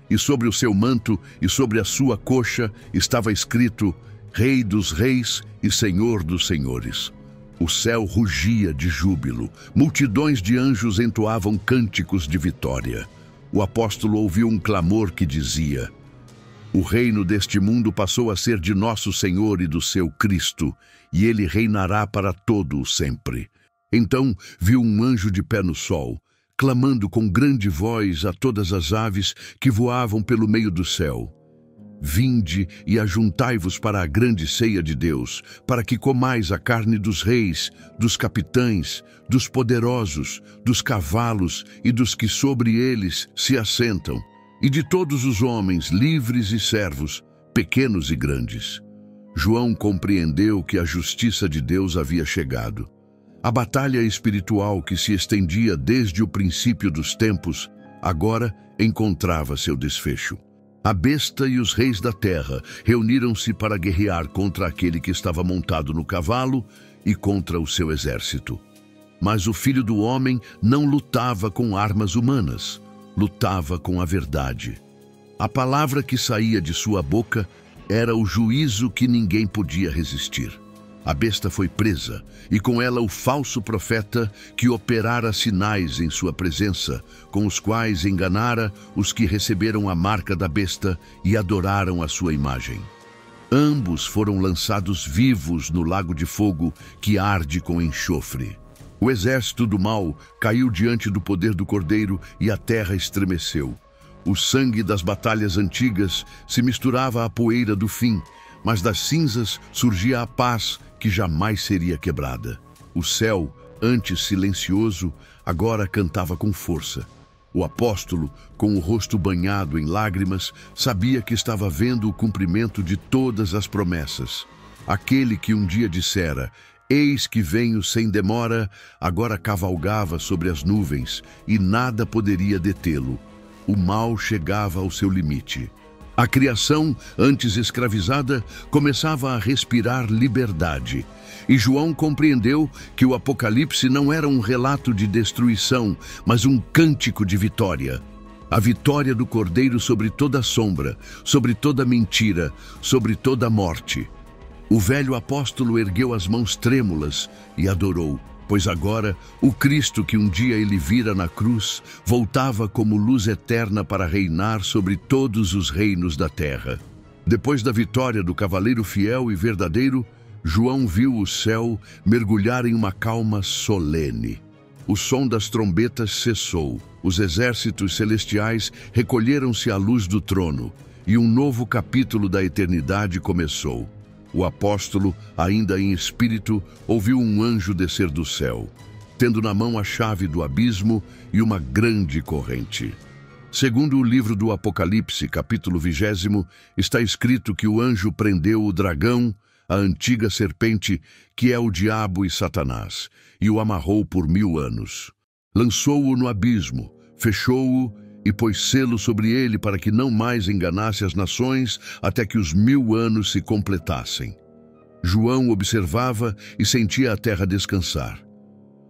E sobre o seu manto e sobre a sua coxa estava escrito: Rei dos Reis e Senhor dos Senhores. O céu rugia de júbilo, multidões de anjos entoavam cânticos de vitória. O apóstolo ouviu um clamor que dizia: O reino deste mundo passou a ser de nosso Senhor e do seu Cristo, e ele reinará para todo o sempre. Então viu um anjo de pé no sol, clamando com grande voz a todas as aves que voavam pelo meio do céu: Vinde e ajuntai-vos para a grande ceia de Deus, para que comais a carne dos reis, dos capitães, dos poderosos, dos cavalos e dos que sobre eles se assentam, e de todos os homens, livres e servos, pequenos e grandes. João compreendeu que a justiça de Deus havia chegado. A batalha espiritual que se estendia desde o princípio dos tempos, agora encontrava seu desfecho. A besta e os reis da terra reuniram-se para guerrear contra aquele que estava montado no cavalo e contra o seu exército. Mas o Filho do Homem não lutava com armas humanas, lutava com a verdade. A palavra que saía de sua boca era o juízo que ninguém podia resistir. A besta foi presa, e com ela o falso profeta que operara sinais em sua presença, com os quais enganara os que receberam a marca da besta e adoraram a sua imagem. Ambos foram lançados vivos no lago de fogo que arde com enxofre. O exército do mal caiu diante do poder do Cordeiro e a terra estremeceu. O sangue das batalhas antigas se misturava à poeira do fim, mas das cinzas surgia a paz que jamais seria quebrada. O céu, antes silencioso, agora cantava com força. O apóstolo, com o rosto banhado em lágrimas, sabia que estava vendo o cumprimento de todas as promessas. Aquele que um dia dissera: Eis que venho sem demora, agora cavalgava sobre as nuvens, e nada poderia detê-lo. O mal chegava ao seu limite. A criação, antes escravizada, começava a respirar liberdade. E João compreendeu que o Apocalipse não era um relato de destruição, mas um cântico de vitória. A vitória do Cordeiro sobre toda sombra, sobre toda mentira, sobre toda morte. O velho apóstolo ergueu as mãos trêmulas e adorou. Pois agora, o Cristo que um dia ele vira na cruz, voltava como luz eterna para reinar sobre todos os reinos da terra. Depois da vitória do cavaleiro fiel e verdadeiro, João viu o céu mergulhar em uma calma solene. O som das trombetas cessou, os exércitos celestiais recolheram-se à luz do trono, e um novo capítulo da eternidade começou. O apóstolo, ainda em espírito, ouviu um anjo descer do céu, tendo na mão a chave do abismo e uma grande corrente. Segundo o livro do Apocalipse, capítulo 20, está escrito que o anjo prendeu o dragão, a antiga serpente, que é o diabo e Satanás, e o amarrou por 1000 anos. Lançou-o no abismo, fechou-o e pôs selo sobre ele para que não mais enganasse as nações até que os 1000 anos se completassem. João observava e sentia a terra descansar.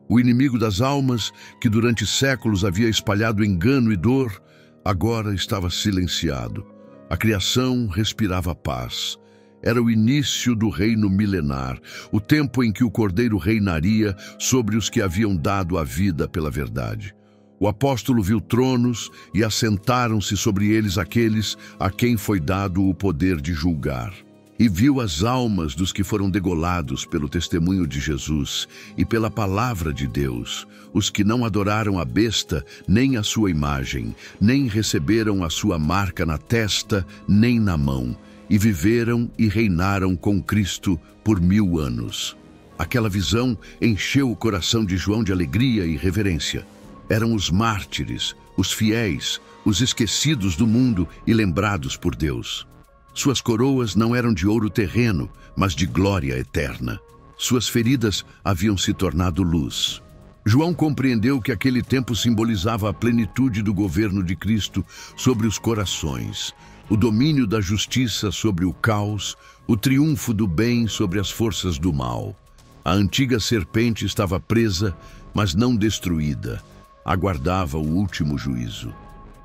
O inimigo das almas, que durante séculos havia espalhado engano e dor, agora estava silenciado. A criação respirava paz. Era o início do reino milenar, o tempo em que o Cordeiro reinaria sobre os que haviam dado a vida pela verdade. O apóstolo viu tronos e assentaram-se sobre eles aqueles a quem foi dado o poder de julgar. E viu as almas dos que foram degolados pelo testemunho de Jesus e pela palavra de Deus, os que não adoraram a besta, nem a sua imagem, nem receberam a sua marca na testa, nem na mão, e viveram e reinaram com Cristo por 1000 anos. Aquela visão encheu o coração de João de alegria e reverência. Eram os mártires, os fiéis, os esquecidos do mundo e lembrados por Deus. Suas coroas não eram de ouro terreno, mas de glória eterna. Suas feridas haviam se tornado luz. João compreendeu que aquele tempo simbolizava a plenitude do governo de Cristo sobre os corações, o domínio da justiça sobre o caos, o triunfo do bem sobre as forças do mal. A antiga serpente estava presa, mas não destruída. Aguardava o último juízo.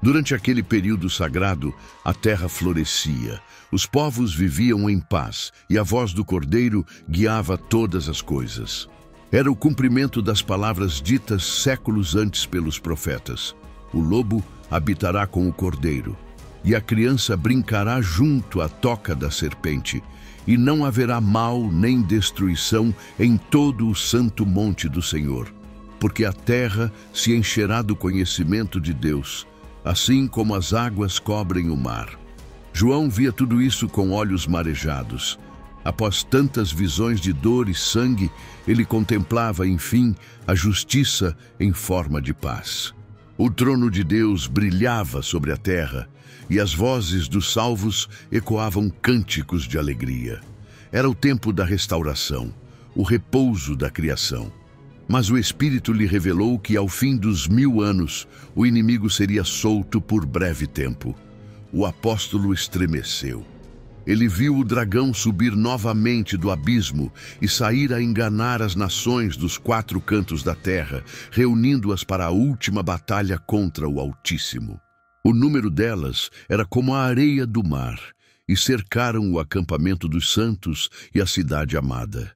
Durante aquele período sagrado, a terra florescia. Os povos viviam em paz e a voz do Cordeiro guiava todas as coisas. Era o cumprimento das palavras ditas séculos antes pelos profetas. O lobo habitará com o Cordeiro, e a criança brincará junto à toca da serpente, e não haverá mal nem destruição em todo o santo monte do Senhor, porque a terra se encherá do conhecimento de Deus, assim como as águas cobrem o mar. João via tudo isso com olhos marejados. Após tantas visões de dor e sangue, ele contemplava, enfim, a justiça em forma de paz. O trono de Deus brilhava sobre a terra, e as vozes dos salvos ecoavam cânticos de alegria. Era o tempo da restauração, o repouso da criação. Mas o Espírito lhe revelou que, ao fim dos 1000 anos, o inimigo seria solto por breve tempo. O apóstolo estremeceu. Ele viu o dragão subir novamente do abismo e sair a enganar as nações dos 4 cantos da terra, reunindo-as para a última batalha contra o Altíssimo. O número delas era como a areia do mar, e cercaram o acampamento dos santos e a cidade amada.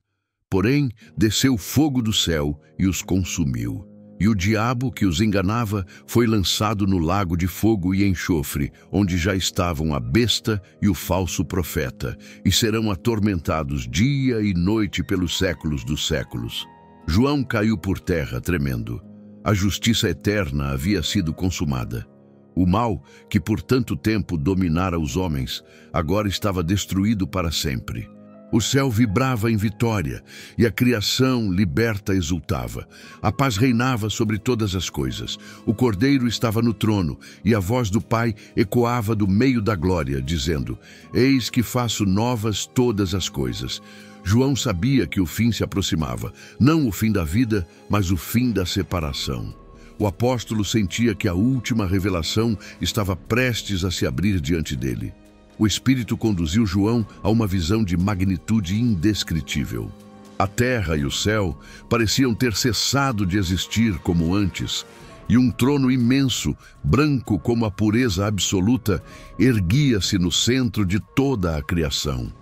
Porém, desceu fogo do céu e os consumiu. E o diabo que os enganava foi lançado no lago de fogo e enxofre, onde já estavam a besta e o falso profeta, e serão atormentados dia e noite pelos séculos dos séculos. João caiu por terra, tremendo. A justiça eterna havia sido consumada. O mal, que por tanto tempo dominara os homens, agora estava destruído para sempre. O céu vibrava em vitória, e a criação liberta exultava. A paz reinava sobre todas as coisas. O Cordeiro estava no trono, e a voz do Pai ecoava do meio da glória, dizendo: Eis que faço novas todas as coisas. João sabia que o fim se aproximava, não o fim da vida, mas o fim da separação. O apóstolo sentia que a última revelação estava prestes a se abrir diante dele. O Espírito conduziu João a uma visão de magnitude indescritível. A terra e o céu pareciam ter cessado de existir como antes, e um trono imenso, branco como a pureza absoluta, erguia-se no centro de toda a criação.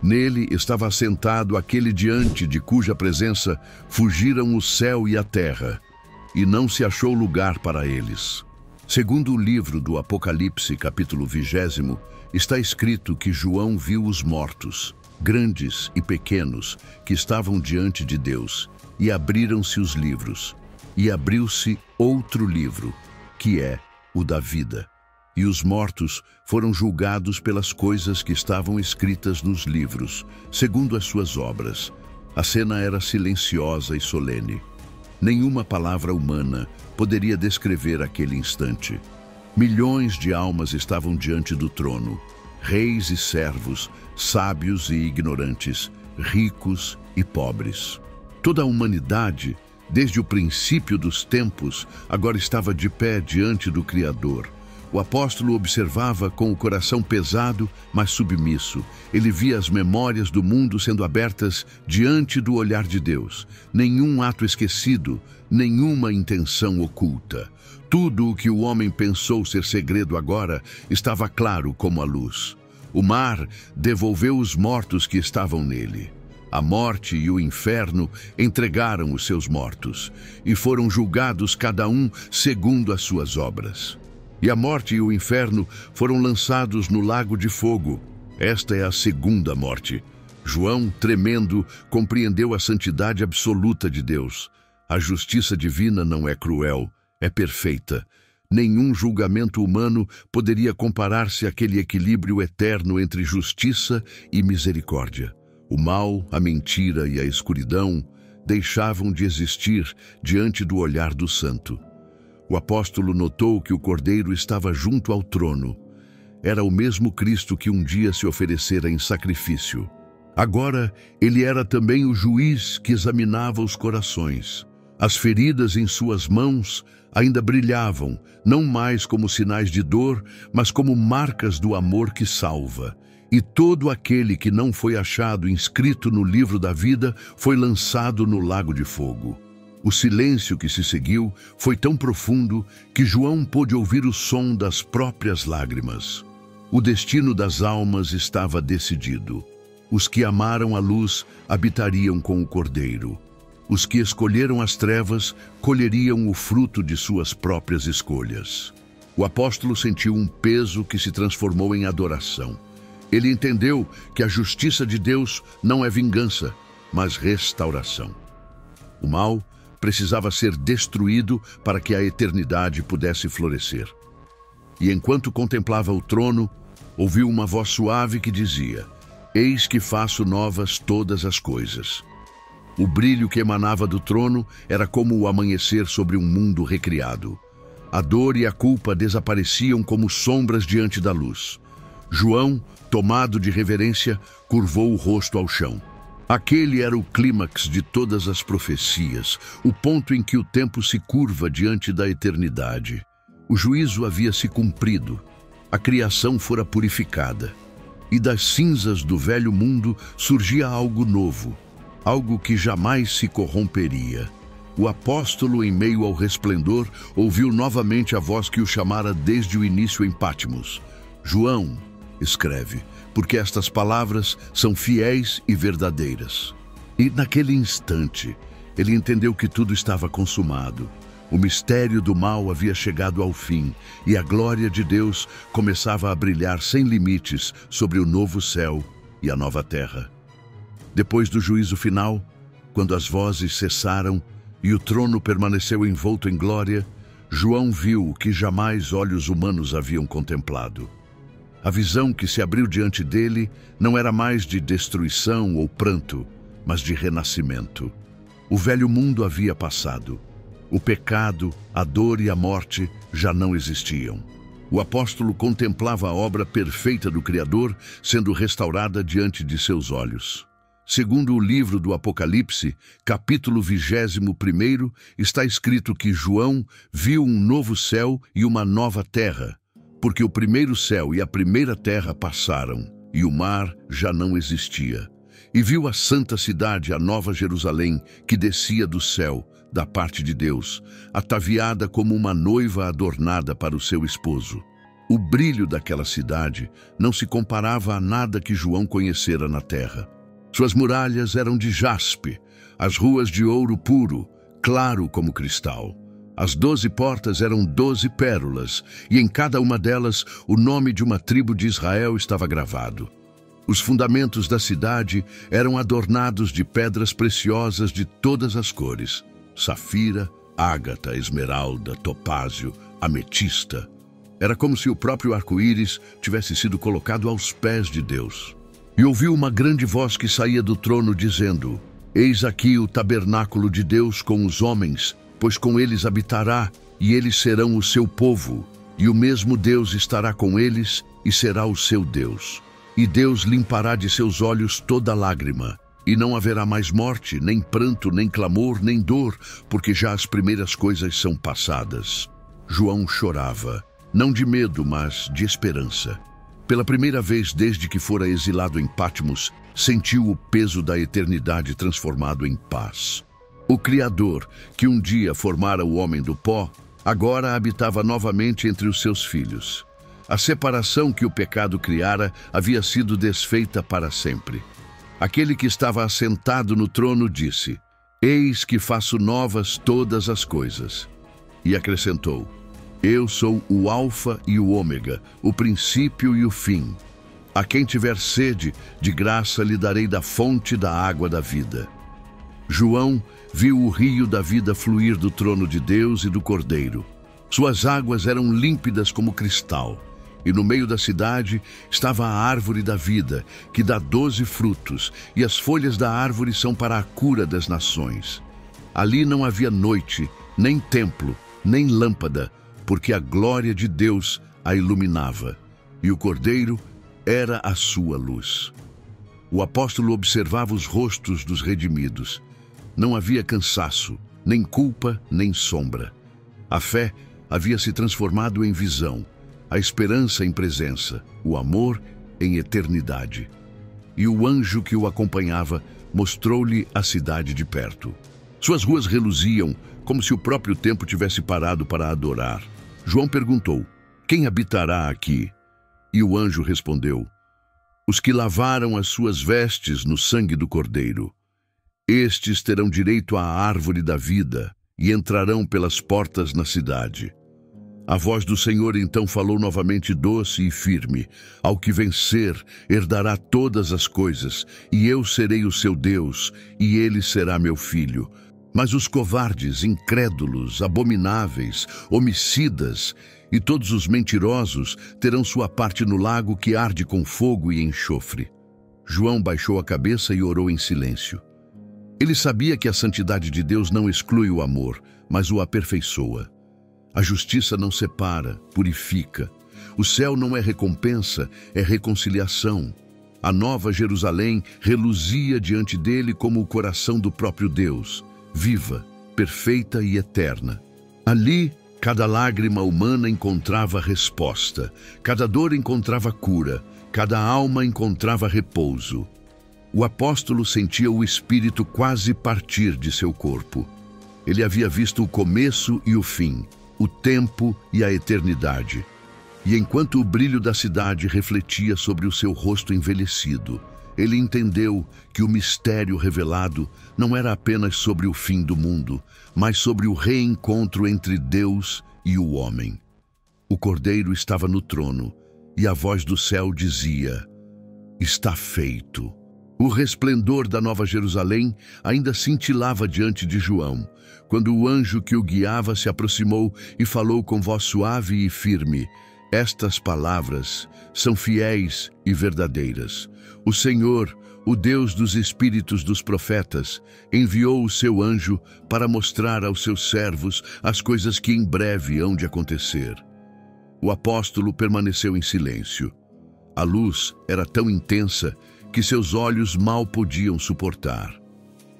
Nele estava assentado aquele diante de cuja presença fugiram o céu e a terra, e não se achou lugar para eles. Segundo o livro do Apocalipse, capítulo 20, está escrito que João viu os mortos, grandes e pequenos, que estavam diante de Deus, e abriram-se os livros. E abriu-se outro livro, que é o da vida. E os mortos foram julgados pelas coisas que estavam escritas nos livros, segundo as suas obras. A cena era silenciosa e solene. Nenhuma palavra humana poderia descrever aquele instante. Milhões de almas estavam diante do trono, reis e servos, sábios e ignorantes, ricos e pobres. Toda a humanidade, desde o princípio dos tempos, agora estava de pé diante do Criador. O apóstolo observava com o coração pesado, mas submisso. Ele via as memórias do mundo sendo abertas diante do olhar de Deus. Nenhum ato esquecido, nenhuma intenção oculta. Tudo o que o homem pensou ser segredo agora estava claro como a luz. O mar devolveu os mortos que estavam nele. A morte e o inferno entregaram os seus mortos, e foram julgados cada um segundo as suas obras. E a morte e o inferno foram lançados no lago de fogo. Esta é a segunda morte. João, tremendo, compreendeu a santidade absoluta de Deus. A justiça divina não é cruel, é perfeita. Nenhum julgamento humano poderia comparar-se àquele equilíbrio eterno entre justiça e misericórdia. O mal, a mentira e a escuridão deixavam de existir diante do olhar do santo. O apóstolo notou que o Cordeiro estava junto ao trono. Era o mesmo Cristo que um dia se oferecera em sacrifício. Agora, ele era também o juiz que examinava os corações. As feridas em suas mãos ainda brilhavam, não mais como sinais de dor, mas como marcas do amor que salva. E todo aquele que não foi achado inscrito no livro da vida foi lançado no lago de fogo. O silêncio que se seguiu foi tão profundo que João pôde ouvir o som das próprias lágrimas. O destino das almas estava decidido. Os que amaram a luz habitariam com o Cordeiro. Os que escolheram as trevas colheriam o fruto de suas próprias escolhas. O apóstolo sentiu um peso que se transformou em adoração. Ele entendeu que a justiça de Deus não é vingança, mas restauração. O mal precisava ser destruído para que a eternidade pudesse florescer. E enquanto contemplava o trono, ouviu uma voz suave que dizia: "Eis que faço novas todas as coisas." O brilho que emanava do trono era como o amanhecer sobre um mundo recriado. A dor e a culpa desapareciam como sombras diante da luz. João, tomado de reverência, curvou o rosto ao chão. Aquele era o clímax de todas as profecias, o ponto em que o tempo se curva diante da eternidade. O juízo havia se cumprido, a criação fora purificada, e das cinzas do velho mundo surgia algo novo, algo que jamais se corromperia. O apóstolo, em meio ao resplendor, ouviu novamente a voz que o chamara desde o início em Patmos. "João, escreve, porque estas palavras são fiéis e verdadeiras." E naquele instante, ele entendeu que tudo estava consumado. O mistério do mal havia chegado ao fim, e a glória de Deus começava a brilhar sem limites sobre o novo céu e a nova terra. Depois do juízo final, quando as vozes cessaram e o trono permaneceu envolto em glória, João viu o que jamais olhos humanos haviam contemplado. A visão que se abriu diante dele não era mais de destruição ou pranto, mas de renascimento. O velho mundo havia passado. O pecado, a dor e a morte já não existiam. O apóstolo contemplava a obra perfeita do Criador sendo restaurada diante de seus olhos. Segundo o livro do Apocalipse, capítulo 21, está escrito que João viu um novo céu e uma nova terra, porque o primeiro céu e a primeira terra passaram, e o mar já não existia. E viu a santa cidade, a nova Jerusalém, que descia do céu, da parte de Deus, ataviada como uma noiva adornada para o seu esposo. O brilho daquela cidade não se comparava a nada que João conhecera na terra. Suas muralhas eram de jaspe, as ruas de ouro puro, claro como cristal. As 12 portas eram 12 pérolas, e em cada uma delas o nome de uma tribo de Israel estava gravado. Os fundamentos da cidade eram adornados de pedras preciosas de todas as cores: safira, ágata, esmeralda, topázio, ametista. Era como se o próprio arco-íris tivesse sido colocado aos pés de Deus. E ouviu uma grande voz que saía do trono dizendo: Eis aqui o tabernáculo de Deus com os homens, pois com eles habitará, e eles serão o seu povo, e o mesmo Deus estará com eles e será o seu Deus. E Deus limpará de seus olhos toda lágrima, e não haverá mais morte, nem pranto, nem clamor, nem dor, porque já as primeiras coisas são passadas. João chorava, não de medo, mas de esperança. Pela primeira vez desde que fora exilado em Patmos, sentiu o peso da eternidade transformado em paz. O Criador, que um dia formara o homem do pó, agora habitava novamente entre os seus filhos. A separação que o pecado criara havia sido desfeita para sempre. Aquele que estava assentado no trono disse: Eis que faço novas todas as coisas. E acrescentou: Eu sou o Alfa e o Ômega, o princípio e o fim. A quem tiver sede, de graça lhe darei da fonte da água da vida. João viu o rio da vida fluir do trono de Deus e do Cordeiro. Suas águas eram límpidas como cristal, e no meio da cidade estava a árvore da vida, que dá 12 frutos, e as folhas da árvore são para a cura das nações. Ali não havia noite, nem templo, nem lâmpada, porque a glória de Deus a iluminava, e o Cordeiro era a sua luz. O apóstolo observava os rostos dos redimidos. Não havia cansaço, nem culpa, nem sombra. A fé havia se transformado em visão, a esperança em presença, o amor em eternidade. E o anjo que o acompanhava mostrou-lhe a cidade de perto. Suas ruas reluziam, como se o próprio tempo tivesse parado para adorar. João perguntou: Quem habitará aqui? E o anjo respondeu: Os que lavaram as suas vestes no sangue do Cordeiro. Estes terão direito à árvore da vida e entrarão pelas portas na cidade. A voz do Senhor então falou novamente doce e firme: Ao que vencer, herdará todas as coisas, e eu serei o seu Deus, e ele será meu filho. Mas os covardes, incrédulos, abomináveis, homicidas e todos os mentirosos terão sua parte no lago que arde com fogo e enxofre. João baixou a cabeça e orou em silêncio. Ele sabia que a santidade de Deus não exclui o amor, mas o aperfeiçoa. A justiça não separa, purifica. O céu não é recompensa, é reconciliação. A nova Jerusalém reluzia diante dele como o coração do próprio Deus, viva, perfeita e eterna. Ali, cada lágrima humana encontrava resposta, cada dor encontrava cura, cada alma encontrava repouso. O apóstolo sentia o espírito quase partir de seu corpo. Ele havia visto o começo e o fim, o tempo e a eternidade. E enquanto o brilho da cidade refletia sobre o seu rosto envelhecido, ele entendeu que o mistério revelado não era apenas sobre o fim do mundo, mas sobre o reencontro entre Deus e o homem. O Cordeiro estava no trono, e a voz do céu dizia: Está feito. O resplendor da Nova Jerusalém ainda cintilava diante de João, quando o anjo que o guiava se aproximou e falou com voz suave e firme: Estas palavras são fiéis e verdadeiras. O Senhor, o Deus dos espíritos dos profetas, enviou o seu anjo para mostrar aos seus servos as coisas que em breve hão de acontecer. O apóstolo permaneceu em silêncio. A luz era tão intensa que seus olhos mal podiam suportar.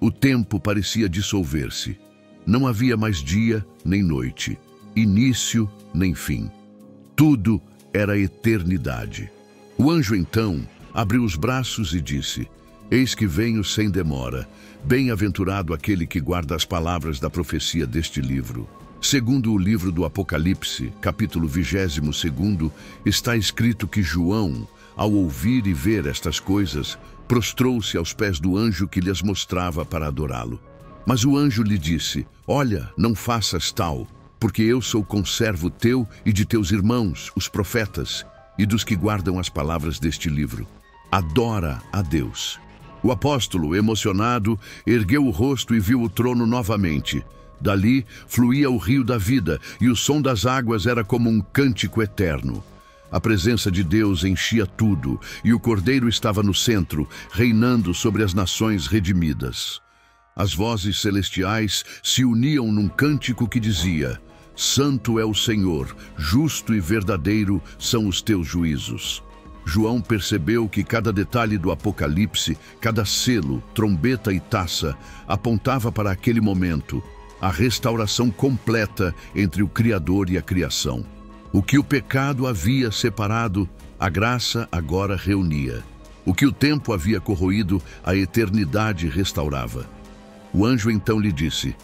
O tempo parecia dissolver-se. Não havia mais dia nem noite, início nem fim. Tudo era eternidade. O anjo então abriu os braços e disse: Eis que venho sem demora. Bem-aventurado aquele que guarda as palavras da profecia deste livro. Segundo o livro do Apocalipse, capítulo 22, está escrito que João, ao ouvir e ver estas coisas, prostrou-se aos pés do anjo que lhes mostrava para adorá-lo. Mas o anjo lhe disse: olha, não faças tal, porque eu sou conservo teu e de teus irmãos, os profetas, e dos que guardam as palavras deste livro. Adora a Deus. O apóstolo, emocionado, ergueu o rosto e viu o trono novamente. Dali fluía o rio da vida, e o som das águas era como um cântico eterno. A presença de Deus enchia tudo, e o Cordeiro estava no centro, reinando sobre as nações redimidas. As vozes celestiais se uniam num cântico que dizia: Santo é o Senhor, justo e verdadeiro são os teus juízos. João percebeu que cada detalhe do Apocalipse, cada selo, trombeta e taça, apontava para aquele momento, a restauração completa entre o Criador e a criação. O que o pecado havia separado, a graça agora reunia. O que o tempo havia corroído, a eternidade restaurava. O anjo então lhe disse: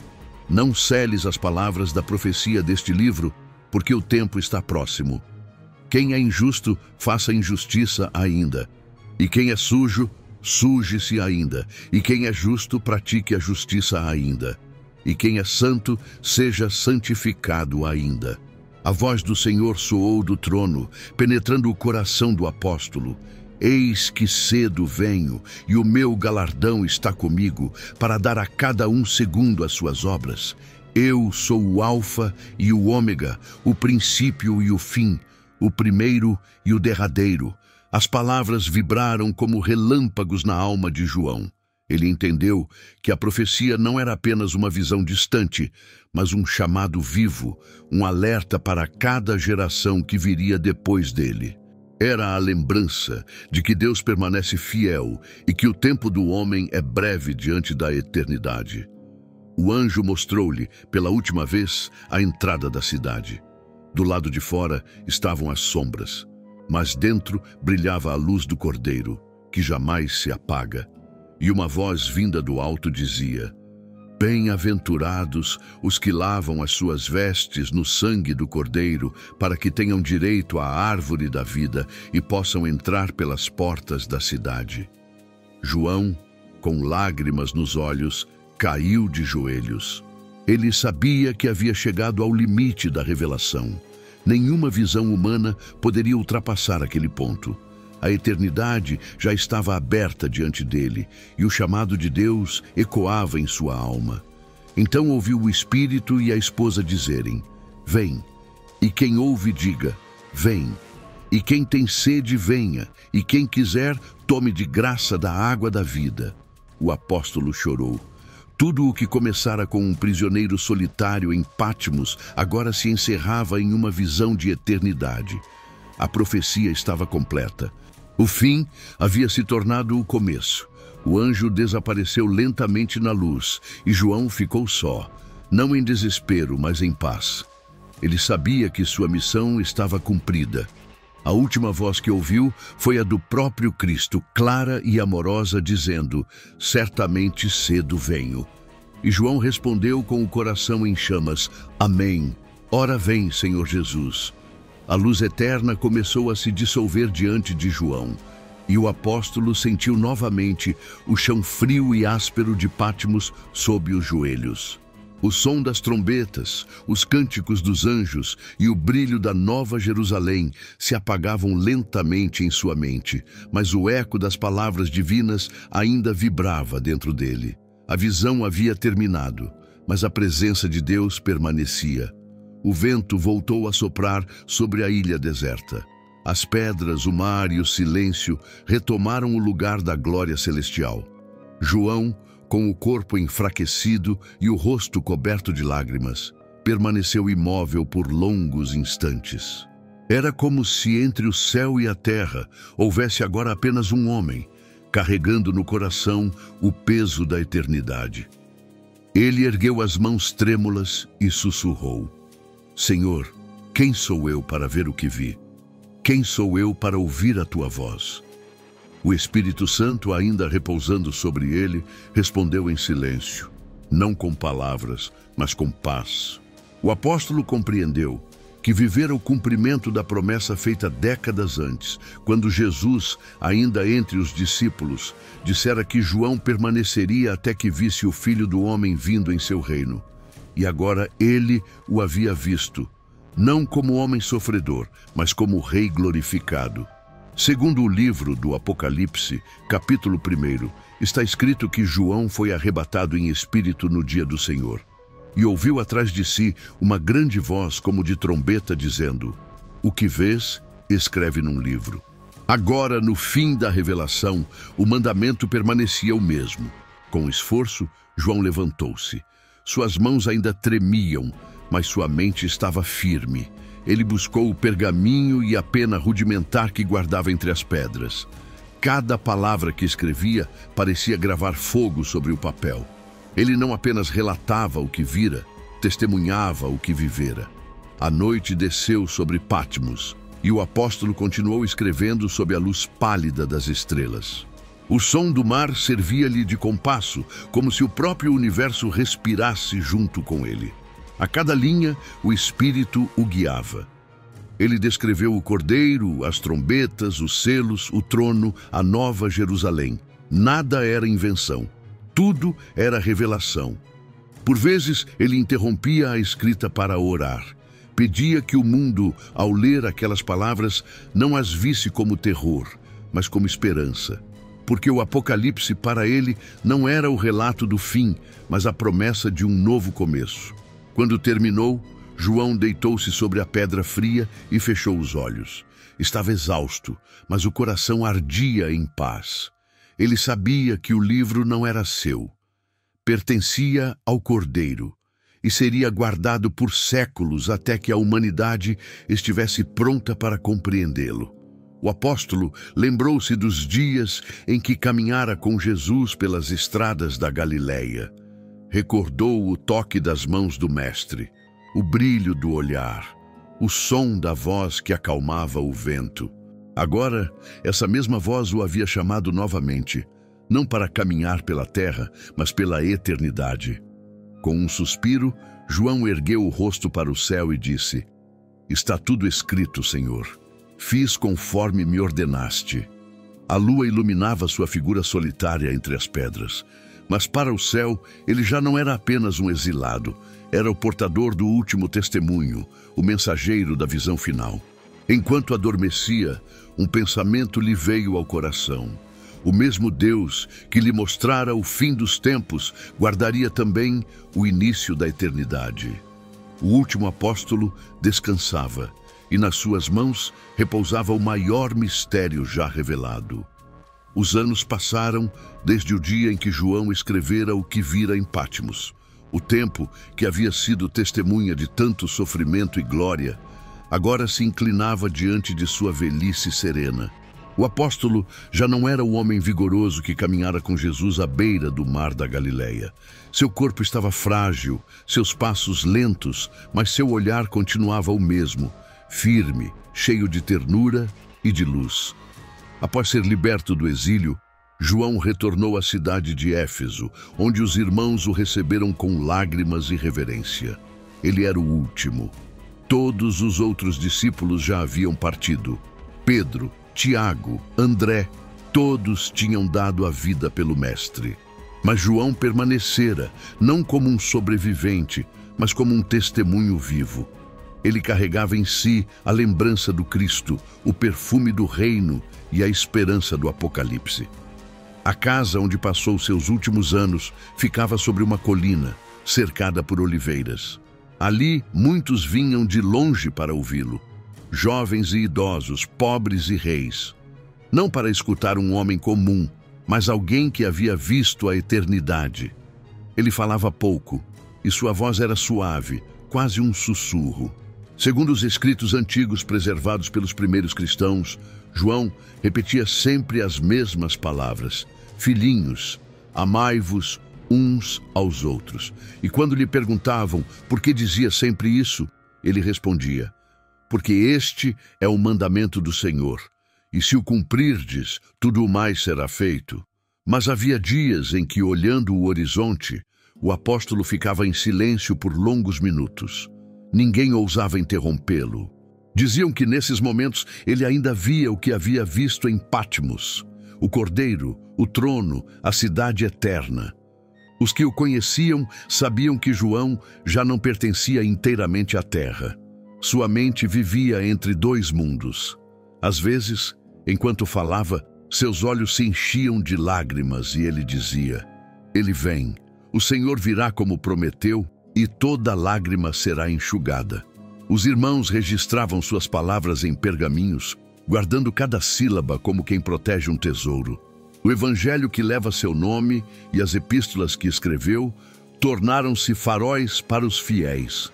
não seles as palavras da profecia deste livro, porque o tempo está próximo. Quem é injusto, faça injustiça ainda. E quem é sujo, suje-se ainda. E quem é justo, pratique a justiça ainda. E quem é santo, seja santificado ainda. A voz do Senhor soou do trono, penetrando o coração do apóstolo. Eis que cedo venho, e o meu galardão está comigo, para dar a cada um segundo as suas obras. Eu sou o Alfa e o Ômega, o princípio e o fim, o primeiro e o derradeiro. As palavras vibraram como relâmpagos na alma de João. Ele entendeu que a profecia não era apenas uma visão distante, mas um chamado vivo, um alerta para cada geração que viria depois dele. Era a lembrança de que Deus permanece fiel e que o tempo do homem é breve diante da eternidade. O anjo mostrou-lhe, pela última vez, a entrada da cidade. Do lado de fora estavam as sombras, mas dentro brilhava a luz do Cordeiro, que jamais se apaga. E uma voz vinda do alto dizia: bem-aventurados os que lavam as suas vestes no sangue do Cordeiro, para que tenham direito à árvore da vida e possam entrar pelas portas da cidade. João, com lágrimas nos olhos, caiu de joelhos. Ele sabia que havia chegado ao limite da revelação. Nenhuma visão humana poderia ultrapassar aquele ponto. A eternidade já estava aberta diante dele, e o chamado de Deus ecoava em sua alma. Então ouviu o Espírito e a esposa dizerem: vem. E quem ouve, diga: vem. E quem tem sede, venha. E quem quiser, tome de graça da água da vida. O apóstolo chorou. Tudo o que começara com um prisioneiro solitário em Patmos agora se encerrava em uma visão de eternidade. A profecia estava completa. O fim havia se tornado o começo. O anjo desapareceu lentamente na luz e João ficou só, não em desespero, mas em paz. Ele sabia que sua missão estava cumprida. A última voz que ouviu foi a do próprio Cristo, clara e amorosa, dizendo: certamente cedo venho. E João respondeu com o coração em chamas: amém. Ora vem, Senhor Jesus. A luz eterna começou a se dissolver diante de João, e o apóstolo sentiu novamente o chão frio e áspero de Patmos sob os joelhos. O som das trombetas, os cânticos dos anjos e o brilho da Nova Jerusalém se apagavam lentamente em sua mente, mas o eco das palavras divinas ainda vibrava dentro dele. A visão havia terminado, mas a presença de Deus permanecia. O vento voltou a soprar sobre a ilha deserta. As pedras, o mar e o silêncio retomaram o lugar da glória celestial. João, com o corpo enfraquecido e o rosto coberto de lágrimas, permaneceu imóvel por longos instantes. Era como se entre o céu e a terra houvesse agora apenas um homem, carregando no coração o peso da eternidade. Ele ergueu as mãos trêmulas e sussurrou: Senhor, quem sou eu para ver o que vi? Quem sou eu para ouvir a tua voz? O Espírito Santo, ainda repousando sobre ele, respondeu em silêncio, não com palavras, mas com paz. O apóstolo compreendeu que vivera o cumprimento da promessa feita décadas antes, quando Jesus, ainda entre os discípulos, dissera que João permaneceria até que visse o Filho do Homem vindo em seu reino. E agora ele o havia visto, não como homem sofredor, mas como rei glorificado. Segundo o livro do Apocalipse, capítulo 1, está escrito que João foi arrebatado em espírito no dia do Senhor. E ouviu atrás de si uma grande voz como de trombeta dizendo: "O que vês, escreve num livro." Agora, no fim da revelação, o mandamento permanecia o mesmo. Com esforço, João levantou-se. Suas mãos ainda tremiam, mas sua mente estava firme. Ele buscou o pergaminho e a pena rudimentar que guardava entre as pedras. Cada palavra que escrevia parecia gravar fogo sobre o papel. Ele não apenas relatava o que vira, testemunhava o que vivera. A noite desceu sobre Patmos, e o apóstolo continuou escrevendo sob a luz pálida das estrelas. O som do mar servia-lhe de compasso, como se o próprio universo respirasse junto com ele. A cada linha, o Espírito o guiava. Ele descreveu o cordeiro, as trombetas, os selos, o trono, a nova Jerusalém. Nada era invenção. Tudo era revelação. Por vezes, ele interrompia a escrita para orar. Pedia que o mundo, ao ler aquelas palavras, não as visse como terror, mas como esperança. Porque o Apocalipse para ele não era o relato do fim, mas a promessa de um novo começo. Quando terminou, João deitou-se sobre a pedra fria e fechou os olhos. Estava exausto, mas o coração ardia em paz. Ele sabia que o livro não era seu. Pertencia ao Cordeiro e seria guardado por séculos até que a humanidade estivesse pronta para compreendê-lo. O apóstolo lembrou-se dos dias em que caminhara com Jesus pelas estradas da Galileia. Recordou o toque das mãos do Mestre, o brilho do olhar, o som da voz que acalmava o vento. Agora, essa mesma voz o havia chamado novamente, não para caminhar pela terra, mas pela eternidade. Com um suspiro, João ergueu o rosto para o céu e disse: "Está tudo escrito, Senhor. Fiz conforme me ordenaste." A lua iluminava sua figura solitária entre as pedras. Mas para o céu, ele já não era apenas um exilado. Era o portador do último testemunho, o mensageiro da visão final. Enquanto adormecia, um pensamento lhe veio ao coração. O mesmo Deus que lhe mostrara o fim dos tempos guardaria também o início da eternidade. O último apóstolo descansava, e nas suas mãos repousava o maior mistério já revelado. Os anos passaram desde o dia em que João escrevera o que vira em Patmos. O tempo que havia sido testemunha de tanto sofrimento e glória, agora se inclinava diante de sua velhice serena. O apóstolo já não era o homem vigoroso que caminhara com Jesus à beira do mar da Galileia. Seu corpo estava frágil, seus passos lentos, mas seu olhar continuava o mesmo, firme, cheio de ternura e de luz. Após ser liberto do exílio, João retornou à cidade de Éfeso, onde os irmãos o receberam com lágrimas e reverência. Ele era o último. Todos os outros discípulos já haviam partido. Pedro, Tiago, André, todos tinham dado a vida pelo Mestre. Mas João permanecera, não como um sobrevivente, mas como um testemunho vivo. Ele carregava em si a lembrança do Cristo, o perfume do reino e a esperança do Apocalipse. A casa onde passou seus últimos anos ficava sobre uma colina, cercada por oliveiras. Ali, muitos vinham de longe para ouvi-lo. Jovens e idosos, pobres e reis. Não para escutar um homem comum, mas alguém que havia visto a eternidade. Ele falava pouco, e sua voz era suave, quase um sussurro. Segundo os escritos antigos preservados pelos primeiros cristãos, João repetia sempre as mesmas palavras: "Filhinhos, amai-vos uns aos outros." E quando lhe perguntavam por que dizia sempre isso, ele respondia: "Porque este é o mandamento do Senhor, e se o cumprirdes, tudo o mais será feito." Mas havia dias em que, olhando o horizonte, o apóstolo ficava em silêncio por longos minutos. Ninguém ousava interrompê-lo. Diziam que nesses momentos ele ainda via o que havia visto em Patmos: o Cordeiro, o trono, a cidade eterna. Os que o conheciam sabiam que João já não pertencia inteiramente à terra. Sua mente vivia entre dois mundos. Às vezes, enquanto falava, seus olhos se enchiam de lágrimas e ele dizia: Ele vem, o Senhor virá como prometeu, e toda lágrima será enxugada. Os irmãos registravam suas palavras em pergaminhos, guardando cada sílaba como quem protege um tesouro. O evangelho que leva seu nome e as epístolas que escreveu tornaram-se faróis para os fiéis.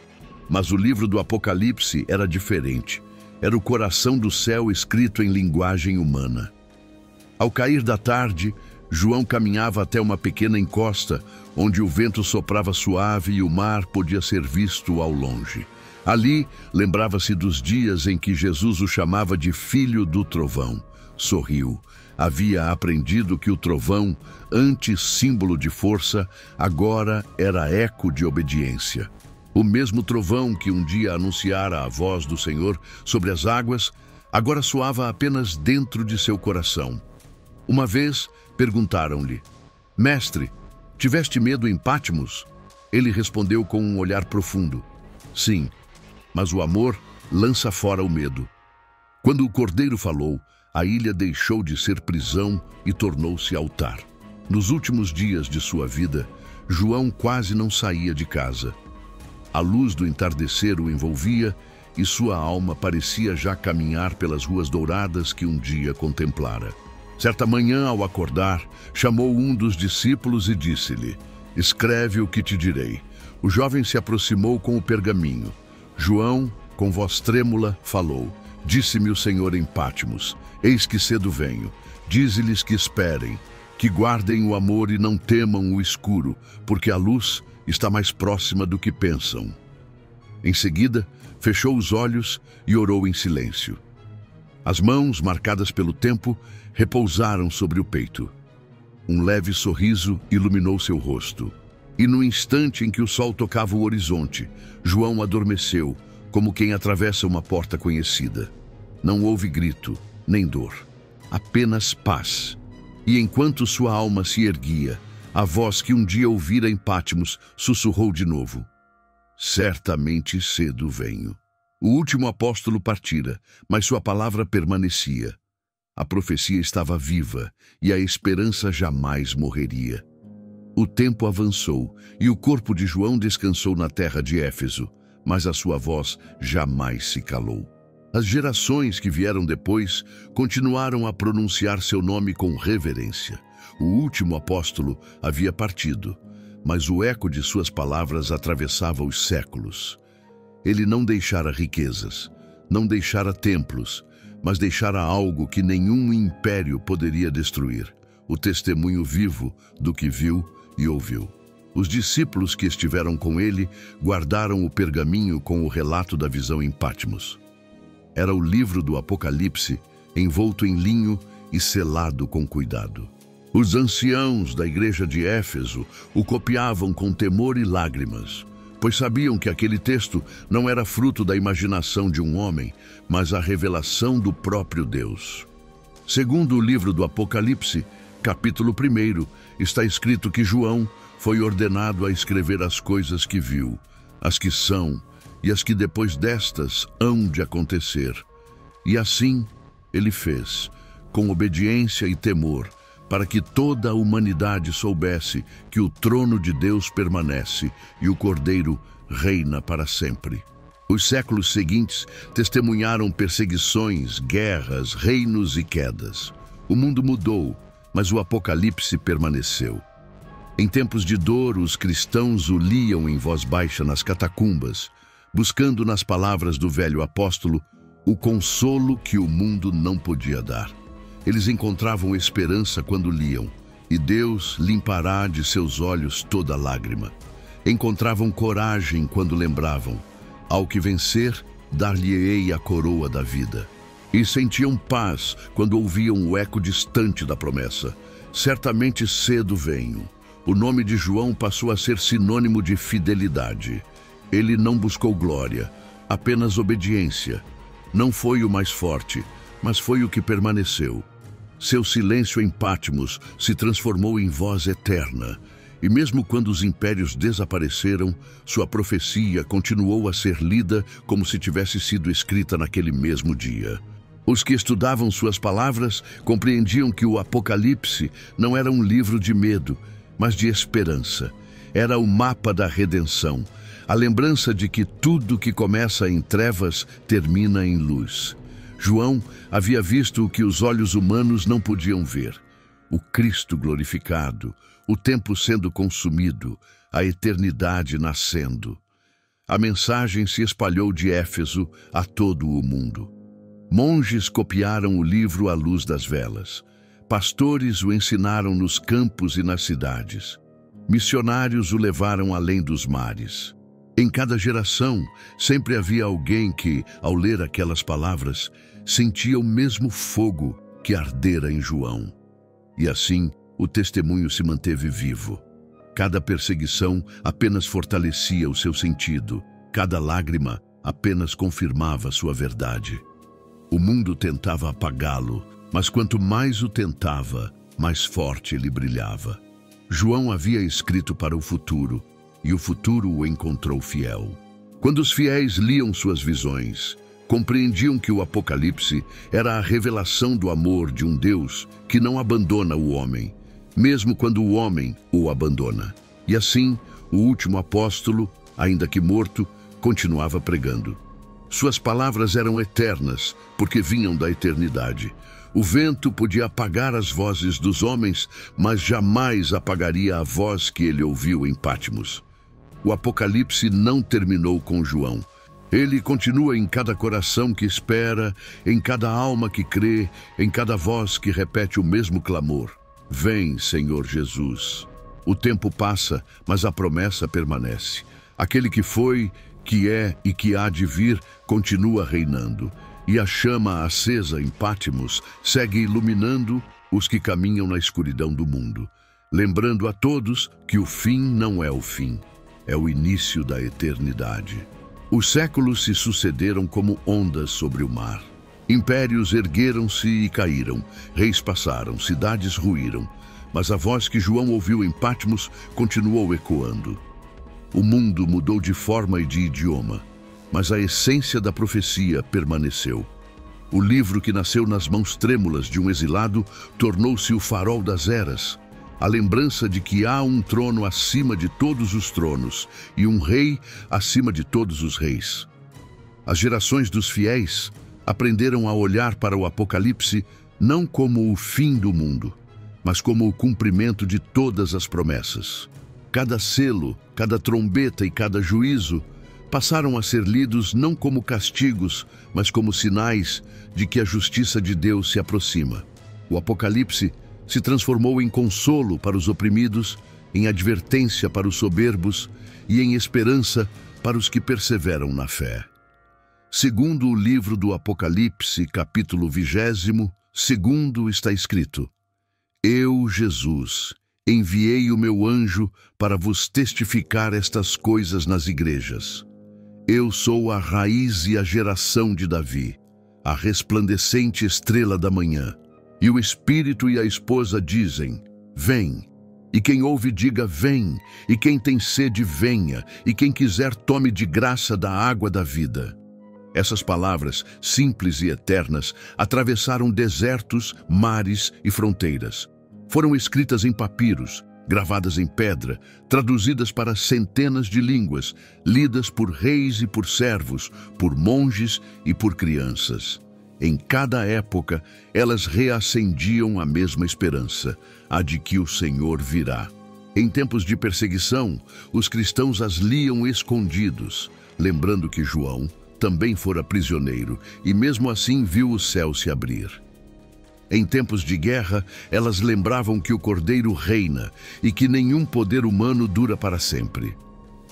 Mas o livro do Apocalipse era diferente. Era o coração do céu escrito em linguagem humana. Ao cair da tarde, João caminhava até uma pequena encosta, onde o vento soprava suave e o mar podia ser visto ao longe. Ali, lembrava-se dos dias em que Jesus o chamava de Filho do Trovão. Sorriu. Havia aprendido que o trovão, antes símbolo de força, agora era eco de obediência. O mesmo trovão que um dia anunciara a voz do Senhor sobre as águas, agora soava apenas dentro de seu coração. Uma vez perguntaram-lhe: Mestre, tiveste medo em Patmos? Ele respondeu com um olhar profundo: Sim, mas o amor lança fora o medo. Quando o Cordeiro falou, a ilha deixou de ser prisão e tornou-se altar. Nos últimos dias de sua vida, João quase não saía de casa. A luz do entardecer o envolvia e sua alma parecia já caminhar pelas ruas douradas que um dia contemplara. Certa manhã, ao acordar, chamou um dos discípulos e disse-lhe: Escreve o que te direi. O jovem se aproximou com o pergaminho. João, com voz trêmula, falou: Disse-me o Senhor em Patmos: Eis que cedo venho. Dize-lhes que esperem, que guardem o amor e não temam o escuro, porque a luz está mais próxima do que pensam. Em seguida, fechou os olhos e orou em silêncio. As mãos, marcadas pelo tempo, repousaram sobre o peito. Um leve sorriso iluminou seu rosto. E no instante em que o sol tocava o horizonte, João adormeceu, como quem atravessa uma porta conhecida. Não houve grito, nem dor, apenas paz. E enquanto sua alma se erguia, a voz que um dia ouvira em Patmos sussurrou de novo: Certamente cedo venho. O último apóstolo partira, mas sua palavra permanecia. A profecia estava viva e a esperança jamais morreria. O tempo avançou e o corpo de João descansou na terra de Éfeso, mas a sua voz jamais se calou. As gerações que vieram depois continuaram a pronunciar seu nome com reverência. O último apóstolo havia partido, mas o eco de suas palavras atravessava os séculos. Ele não deixara riquezas, não deixara templos, mas deixara algo que nenhum império poderia destruir: o testemunho vivo do que viu e ouviu. Os discípulos que estiveram com ele guardaram o pergaminho com o relato da visão em Patmos. Era o livro do Apocalipse, envolto em linho e selado com cuidado. Os anciãos da igreja de Éfeso o copiavam com temor e lágrimas, pois sabiam que aquele texto não era fruto da imaginação de um homem, mas a revelação do próprio Deus. Segundo o livro do Apocalipse, capítulo 1, está escrito que João foi ordenado a escrever as coisas que viu, as que são e as que depois destas hão de acontecer. E assim ele fez, com obediência e temor, para que toda a humanidade soubesse que o trono de Deus permanece e o Cordeiro reina para sempre. Os séculos seguintes testemunharam perseguições, guerras, reinos e quedas. O mundo mudou, mas o Apocalipse permaneceu. Em tempos de dor, os cristãos o liam em voz baixa nas catacumbas, buscando nas palavras do velho apóstolo o consolo que o mundo não podia dar. Eles encontravam esperança quando liam: e Deus limpará de seus olhos toda lágrima. Encontravam coragem quando lembravam: ao que vencer, dar-lhe-ei a coroa da vida. E sentiam paz quando ouviam o eco distante da promessa: certamente cedo venho. O nome de João passou a ser sinônimo de fidelidade. Ele não buscou glória, apenas obediência. Não foi o mais forte, mas foi o que permaneceu. Seu silêncio em Patmos se transformou em voz eterna. E mesmo quando os impérios desapareceram, sua profecia continuou a ser lida como se tivesse sido escrita naquele mesmo dia. Os que estudavam suas palavras compreendiam que o Apocalipse não era um livro de medo, mas de esperança. Era o mapa da redenção, a lembrança de que tudo que começa em trevas termina em luz. João havia visto o que os olhos humanos não podiam ver: o Cristo glorificado, o tempo sendo consumido, a eternidade nascendo. A mensagem se espalhou de Éfeso a todo o mundo. Monges copiaram o livro à luz das velas. Pastores o ensinaram nos campos e nas cidades. Missionários o levaram além dos mares. Em cada geração, sempre havia alguém que, ao ler aquelas palavras, sentia o mesmo fogo que ardera em João. E assim, o testemunho se manteve vivo. Cada perseguição apenas fortalecia o seu sentido. Cada lágrima apenas confirmava sua verdade. O mundo tentava apagá-lo, mas quanto mais o tentava, mais forte ele brilhava. João havia escrito para o futuro, e o futuro o encontrou fiel. Quando os fiéis liam suas visões, compreendiam que o Apocalipse era a revelação do amor de um Deus que não abandona o homem, mesmo quando o homem o abandona. E assim, o último apóstolo, ainda que morto, continuava pregando. Suas palavras eram eternas, porque vinham da eternidade. O vento podia apagar as vozes dos homens, mas jamais apagaria a voz que ele ouviu em Patmos. O Apocalipse não terminou com João. Ele continua em cada coração que espera, em cada alma que crê, em cada voz que repete o mesmo clamor: Vem, Senhor Jesus. O tempo passa, mas a promessa permanece. Aquele que foi, que é e que há de vir, continua reinando. E a chama acesa em Patmos segue iluminando os que caminham na escuridão do mundo, lembrando a todos que o fim não é o fim, é o início da eternidade. Os séculos se sucederam como ondas sobre o mar. Impérios ergueram-se e caíram, reis passaram, cidades ruíram, mas a voz que João ouviu em Patmos continuou ecoando. O mundo mudou de forma e de idioma, mas a essência da profecia permaneceu. O livro que nasceu nas mãos trêmulas de um exilado tornou-se o farol das eras, a lembrança de que há um trono acima de todos os tronos e um rei acima de todos os reis. As gerações dos fiéis aprenderam a olhar para o Apocalipse não como o fim do mundo, mas como o cumprimento de todas as promessas. Cada selo, cada trombeta e cada juízo passaram a ser lidos não como castigos, mas como sinais de que a justiça de Deus se aproxima. O Apocalipse se transformou em consolo para os oprimidos, em advertência para os soberbos e em esperança para os que perseveram na fé. Segundo o livro do Apocalipse, capítulo 20, está escrito: Eu, Jesus, enviei o meu anjo para vos testificar estas coisas nas igrejas. Eu sou a raiz e a geração de Davi, a resplandecente estrela da manhã. E o Espírito e a esposa dizem: Vem. E quem ouve diga: Vem. E quem tem sede, venha. E quem quiser, tome de graça da água da vida. Essas palavras, simples e eternas, atravessaram desertos, mares e fronteiras. Foram escritas em papiros, gravadas em pedra, traduzidas para centenas de línguas, lidas por reis e por servos, por monges e por crianças. Em cada época, elas reacendiam a mesma esperança, a de que o Senhor virá. Em tempos de perseguição, os cristãos as liam escondidos, lembrando que João também fora prisioneiro e mesmo assim viu o céu se abrir. Em tempos de guerra, elas lembravam que o Cordeiro reina e que nenhum poder humano dura para sempre.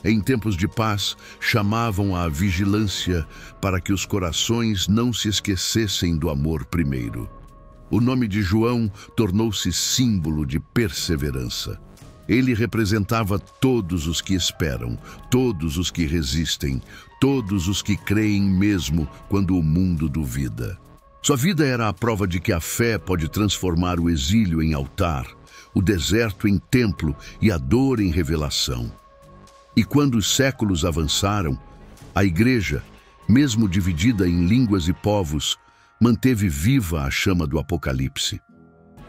Em tempos de paz, chamavam à vigilância para que os corações não se esquecessem do amor primeiro. O nome de João tornou-se símbolo de perseverança. Ele representava todos os que esperam, todos os que resistem, todos os que creem mesmo quando o mundo duvida. Sua vida era a prova de que a fé pode transformar o exílio em altar, o deserto em templo e a dor em revelação. E quando os séculos avançaram, a igreja, mesmo dividida em línguas e povos, manteve viva a chama do Apocalipse.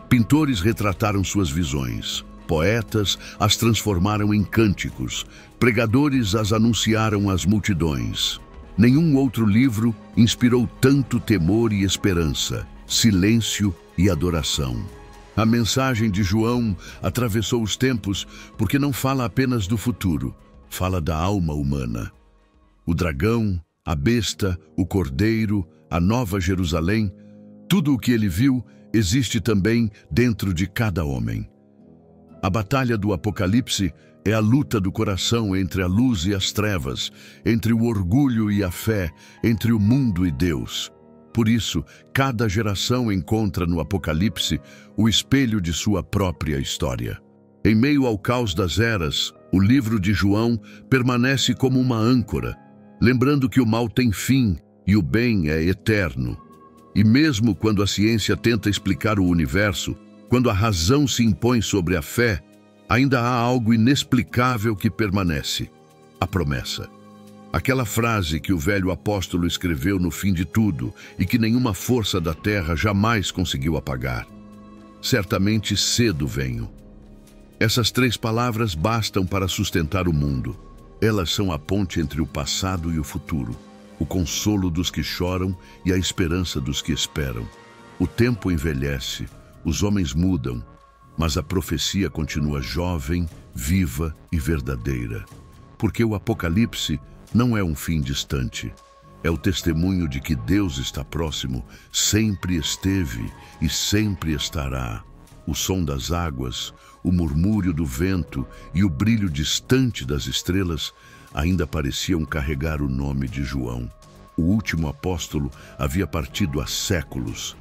Pintores retrataram suas visões, poetas as transformaram em cânticos, pregadores as anunciaram às multidões. Nenhum outro livro inspirou tanto temor e esperança, silêncio e adoração. A mensagem de João atravessou os tempos porque não fala apenas do futuro, fala da alma humana. O dragão, a besta, o cordeiro, a nova Jerusalém, tudo o que ele viu existe também dentro de cada homem. A batalha do Apocalipse é a luta do coração entre a luz e as trevas, entre o orgulho e a fé, entre o mundo e Deus. Por isso, cada geração encontra no Apocalipse o espelho de sua própria história. Em meio ao caos das eras, o livro de João permanece como uma âncora, lembrando que o mal tem fim e o bem é eterno. E mesmo quando a ciência tenta explicar o universo, quando a razão se impõe sobre a fé, ainda há algo inexplicável que permanece: a promessa. Aquela frase que o velho apóstolo escreveu no fim de tudo e que nenhuma força da terra jamais conseguiu apagar. Certamente cedo venho. Essas 3 palavras bastam para sustentar o mundo. Elas são a ponte entre o passado e o futuro, o consolo dos que choram e a esperança dos que esperam. O tempo envelhece, os homens mudam, mas a profecia continua jovem, viva e verdadeira. Porque o Apocalipse não é um fim distante. É o testemunho de que Deus está próximo, sempre esteve e sempre estará. O som das águas, o murmúrio do vento e o brilho distante das estrelas ainda pareciam carregar o nome de João. O último apóstolo havia partido há séculos,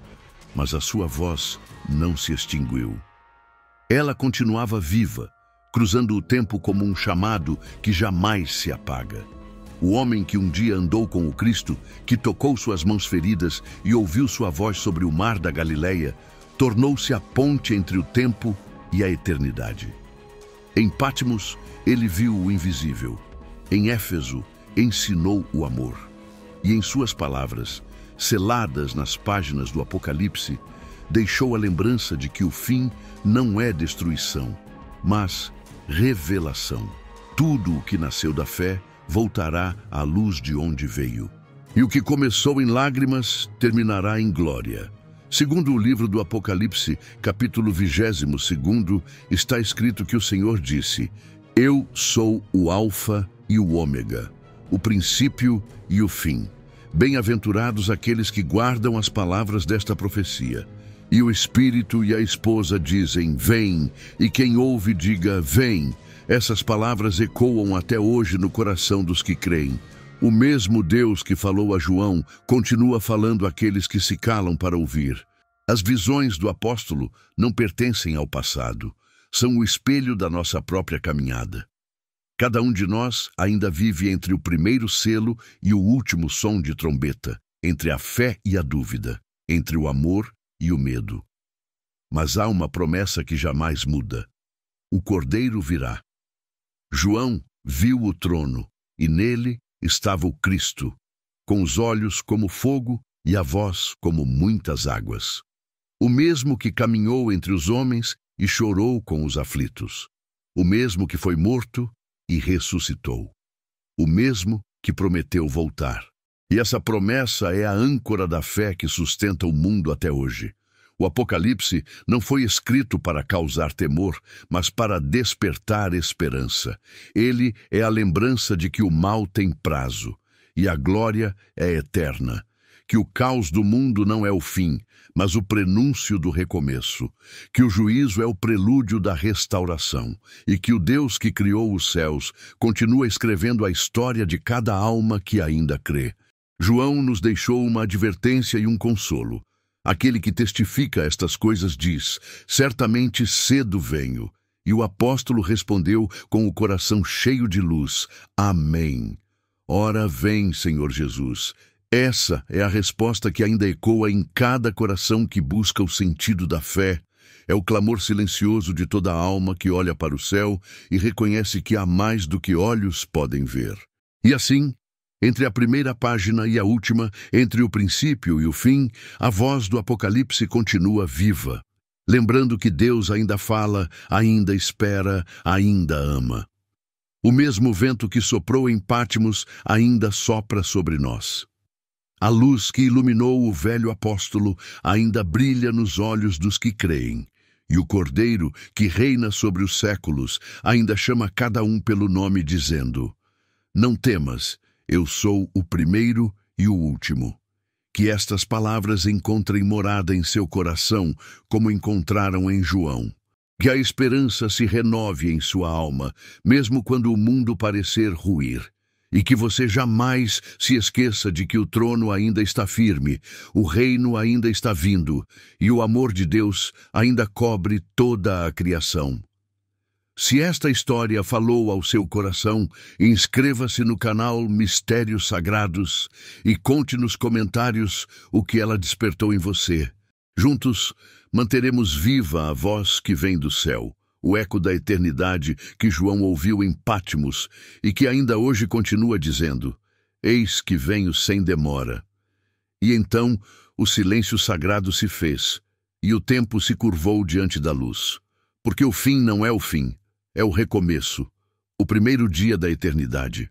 mas a sua voz não se extinguiu. Ela continuava viva, cruzando o tempo como um chamado que jamais se apaga. O homem que um dia andou com o Cristo, que tocou suas mãos feridas e ouviu sua voz sobre o mar da Galileia, tornou-se a ponte entre o tempo e a eternidade. Em Patmos, ele viu o invisível. Em Éfeso, ensinou o amor. E em suas palavras, seladas nas páginas do Apocalipse, deixou a lembrança de que o fim não é destruição, mas revelação. Tudo o que nasceu da fé voltará à luz de onde veio. E o que começou em lágrimas terminará em glória. Segundo o livro do Apocalipse, capítulo 22, está escrito que o Senhor disse: Eu sou o Alfa e o Ômega, o princípio e o fim. Bem-aventurados aqueles que guardam as palavras desta profecia. E o Espírito e a esposa dizem: Vem, e quem ouve diga: Vem. Essas palavras ecoam até hoje no coração dos que creem. O mesmo Deus que falou a João continua falando àqueles que se calam para ouvir. As visões do apóstolo não pertencem ao passado, são o espelho da nossa própria caminhada. Cada um de nós ainda vive entre o primeiro selo e o último som de trombeta, entre a fé e a dúvida, entre o amor e o medo. Mas há uma promessa que jamais muda: o Cordeiro virá. João viu o trono, e nele estava o Cristo, com os olhos como fogo e a voz como muitas águas. O mesmo que caminhou entre os homens e chorou com os aflitos. O mesmo que foi morto e ressuscitou. O mesmo que prometeu voltar. E essa promessa é a âncora da fé que sustenta o mundo até hoje. O Apocalipse não foi escrito para causar temor, mas para despertar esperança. Ele é a lembrança de que o mal tem prazo, e a glória é eterna. Que o caos do mundo não é o fim, mas o prenúncio do recomeço. Que o juízo é o prelúdio da restauração. E que o Deus que criou os céus continua escrevendo a história de cada alma que ainda crê. João nos deixou uma advertência e um consolo. Aquele que testifica estas coisas diz: Certamente cedo venho, E o apóstolo respondeu com o coração cheio de luz: Amém. Ora vem, Senhor Jesus. Essa é a resposta que ainda ecoa em cada coração que busca o sentido da fé. É o clamor silencioso de toda a alma que olha para o céu e reconhece que há mais do que olhos podem ver. E assim, entre a primeira página e a última, entre o princípio e o fim, a voz do Apocalipse continua viva, lembrando que Deus ainda fala, ainda espera, ainda ama. O mesmo vento que soprou em Patmos ainda sopra sobre nós. A luz que iluminou o velho apóstolo ainda brilha nos olhos dos que creem. E o Cordeiro, que reina sobre os séculos, ainda chama cada um pelo nome, dizendo: Não temas, eu sou o primeiro e o último. Que estas palavras encontrem morada em seu coração, como encontraram em João. Que a esperança se renove em sua alma, mesmo quando o mundo parecer ruir. E que você jamais se esqueça de que o trono ainda está firme, o reino ainda está vindo, e o amor de Deus ainda cobre toda a criação. Se esta história falou ao seu coração, inscreva-se no canal Mistérios Sagrados e conte nos comentários o que ela despertou em você. Juntos, manteremos viva a voz que vem do céu, o eco da eternidade que João ouviu em Patmos e que ainda hoje continua dizendo: Eis que venho sem demora. E então o silêncio sagrado se fez, e o tempo se curvou diante da luz. Porque o fim não é o fim, é o recomeço, o primeiro dia da eternidade.